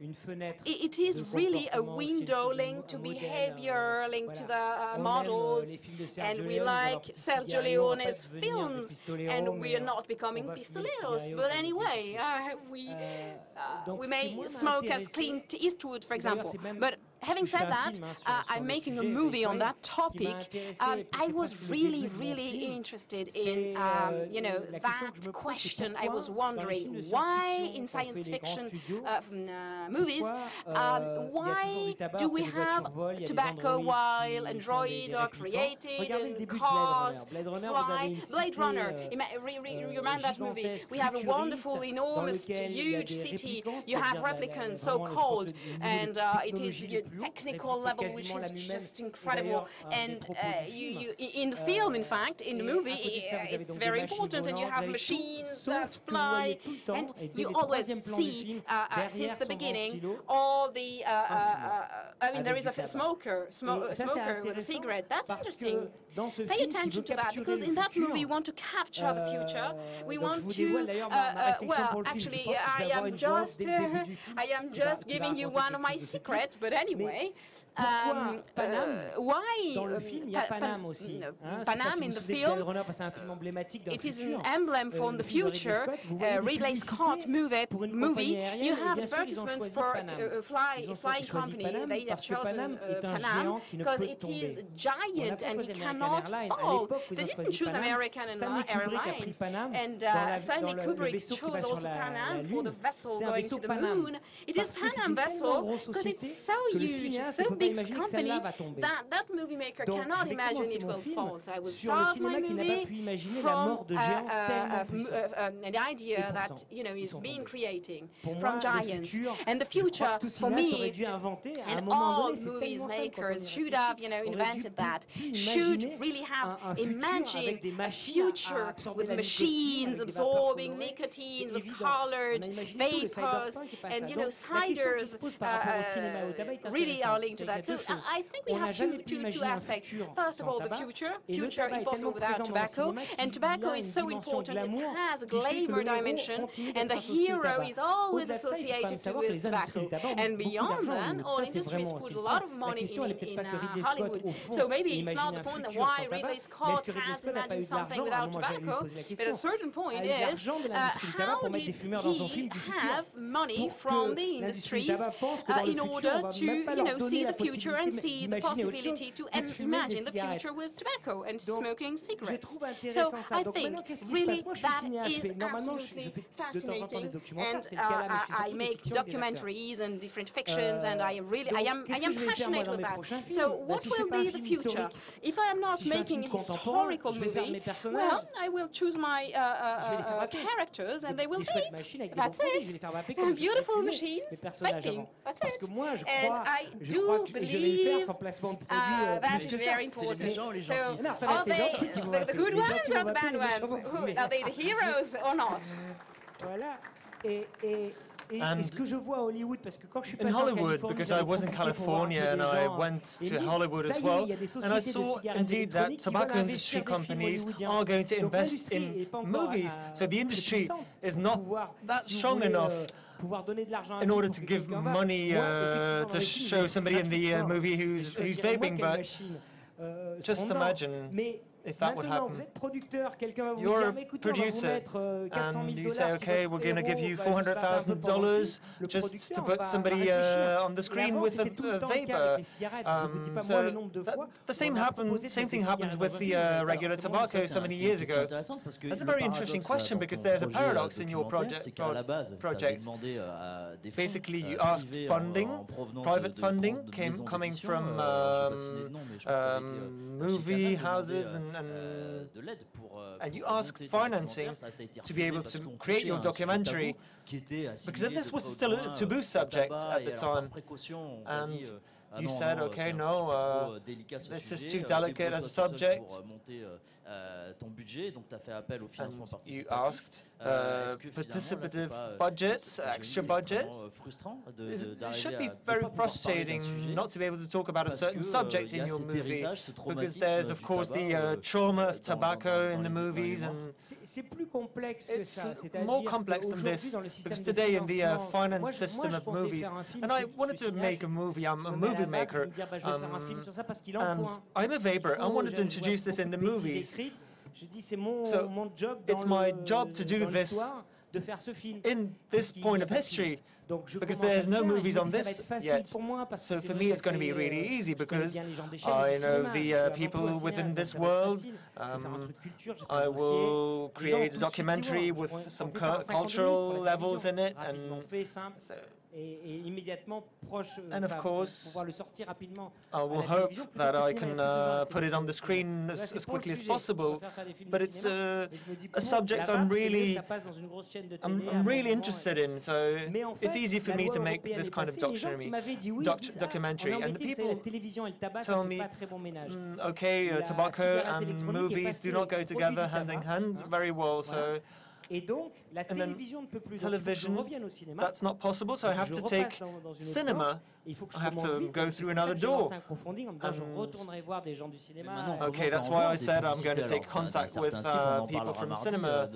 it is really a window linked to behavior, linked to the models, and we like Sergio Leone's films, and we are not becoming pistoleros. But anyway, we may smoke as Clint Eastwood, for example. But having said that, I'm making a movie on that topic. I was really, really interested in, that question. I was wondering why in science fiction movies, why do we have tobacco while androids are created and cars fly? Blade Runner, you remember that movie? We have a wonderful, enormous, huge city. You have replicants, so-called, and it is a technical level which is just incredible. And you in the film, in fact, in the movie, it's very important, and you have machines that fly, and you always see, since the beginning, all the, I mean, there is a smoker with a cigarette. That's interesting. Pay attention to that, because in that movie, we want to capture the future. We want to, well, actually, I am just giving you one of my secrets, but anyway. Why Panam in the film? It is an emblem from the future. Ridley Scott movie. You have advertisements for a flying company. They have chosen Panam because it is giant and it cannot fall. They didn't choose American Airlines, and Stanley Kubrick chose also Panam for the vessel going to the moon. It is Panam vessel because it's so huge, so big company that movie maker cannot imagine it will fall. So I will start my movie from an idea that is being creating from giants, and the future for me and all movies makers should have invented that, should really have imagined a future with machines absorbing nicotine, with colored vapors, and ciders really are linked to that. So I think we have two aspects. First of all, the future impossible without tobacco, and tobacco is so important. It has a glamour dimension, and the hero is always associated with tobacco. And beyond that, all industries put a lot of money in Hollywood. So maybe it's not the point of why Ridley Scott has imagined something without tobacco, but at a certain point is how did he have money from the industries in order to see the future and see the possibility to imagine the future with tobacco and smoking cigarettes. So I think really that is absolutely fascinating, and I make documentaries and different fictions, and I am passionate with that. So what will be the future? If I am not making a historical movie, well, I will choose my characters, and they will vape. That's it. Beautiful machines, vaping. That's it. And I do believe that is very important. So, are they the good ones or the bad ones? Are they the heroes or not? And in Hollywood, because I was in California and I went to Hollywood as well, and I saw indeed that tobacco industry companies are going to invest in movies. So the industry is not that strong enough in order to give money to show somebody in the movie who's vaping, but just imagine if that would happen. You're a producer and you say, okay, we're going to give you $400,000 just to put somebody on the screen with a vapor. So the same thing happened with the regular tobacco so many years ago. That's a very interesting question, because there's a paradox in your project. Basically, you asked funding, private funding coming from movie houses, and you asked financing to be able to create your documentary, because this was still a taboo subject at the time, and you said, okay, no, this is too delicate as a subject. And you asked participative budgets, extra budget. It should be very frustrating not to be able to talk about a certain subject in your movie, because there's, of course, the trauma of tobacco in the movies, and it's more complex than this, because today in the finance system of movies, and I wanted to make a movie, I'm a movie maker, and I'm a vapor, I wanted to introduce this in the movies. So it's my job to do this de faire ce film. In this point of history, because there's no movies on this yet. So for me, it's going to be really easy because I know the people within this world. I will create a documentary with some cultural levels in it, and so, and of course, I will hope that I can put it on the screen as quickly as possible. But it's a subject I'm really interested in, so it's easy for me to make this kind of documentary. And the people tell me, okay, tobacco and movies do not go together hand in hand very well. So. And then television, that's not possible, so I have to take cinema. I have to go through another door. Okay, that's why I said I'm going to take contact with people from cinema,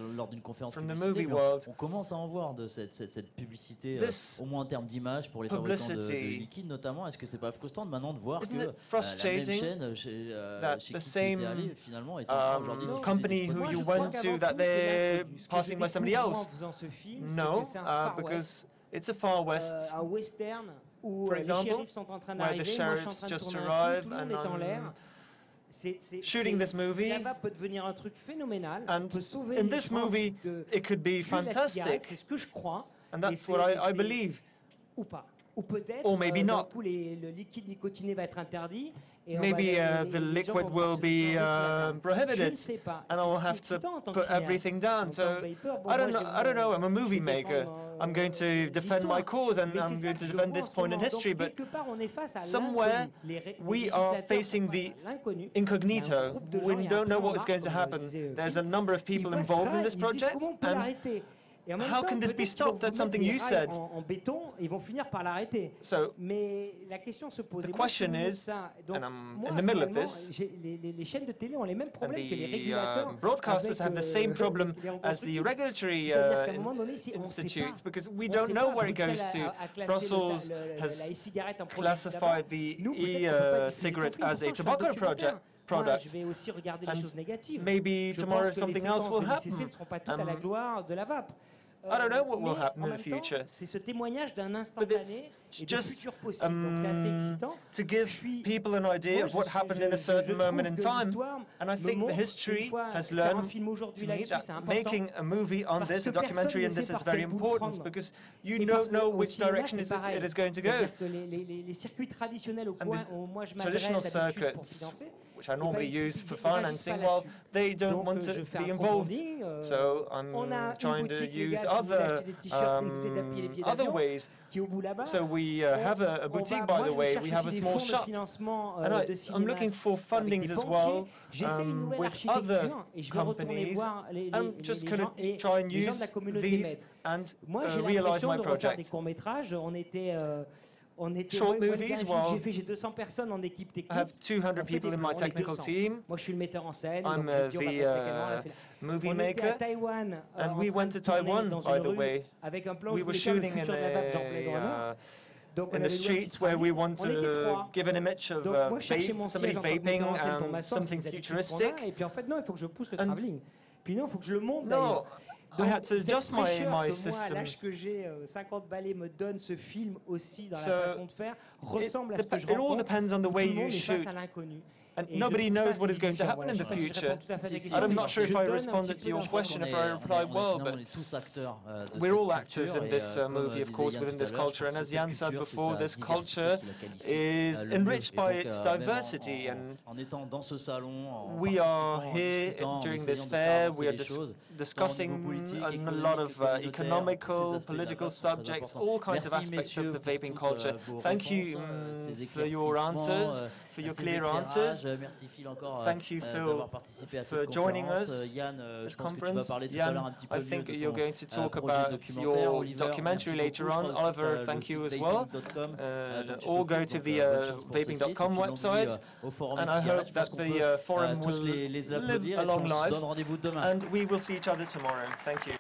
from the movie world. On commence à en voir de cette publicité, au moins en termes d'image pour les fabricants de liquide notamment. Est-ce que c'est pas frustrant maintenant de voir que la même chaîne chez qui tu étais allé finalement est en train aujourd'hui de company who you went to, that they're passing by somebody else? No, because it's a Far West for example, where the sheriffs just arrive and I'm shooting this movie, and in this movie it could be fantastic, and that's what I believe. Or maybe not. Maybe the liquid will be prohibited, and I will have to put everything down. So I don't know. I'm a movie maker. I'm going to defend my cause, and I'm going to defend this point in history. But somewhere we are facing the incognito. We don't know what is going to happen. There's a number of people involved in this project, and how can this be stopped? That's something you said. So the question is, and I'm in the middle of this, and the broadcasters have the same problem as the regulatory institutes, because we don't know where it goes to. Brussels has classified the e-cigarette as a tobacco product. And maybe tomorrow something else will happen. I don't know what will happen in the future, but it's just to give people an idea of what happened in a certain moment in time. And I think the history has learned to me that making a movie on this, a documentary on this, is very important, because you don't know which direction it is going to go. And the traditional circuits, which I normally use for financing, well, they don't want to be involved. So I'm trying to use other ways. So we have a boutique, by the way. We have a small shop. And I'm looking for fundings as well with other companies. I'm just going to try and use these and realize my project. Short movies, well, I have 200 people in my technical team. I'm the movie maker, and we went to Taiwan, by the way. We were shooting in the streets where we want to give an image of somebody vaping and something futuristic. No, I had to adjust my system. It all depends on the way you shoot. And nobody knows what is going to happen in the future. I'm not sure if I responded to your question, if I replied well, but we're all actors in this movie, of course, within this culture. And as Jan said before, this culture is enriched by its diversity. And we are here during this fair, we are discussing a lot of economical, political subjects, all kinds of aspects of the vaping culture. Thank you for your answers, for your clear answers. Thank you, Phil, for joining us this conference. Jan, I think you're going to talk about your documentary later on. Oliver, thank you as well. All go to the vaping.com website, and I hope that the forum will live a long life, and we will see each other tomorrow. Thank you.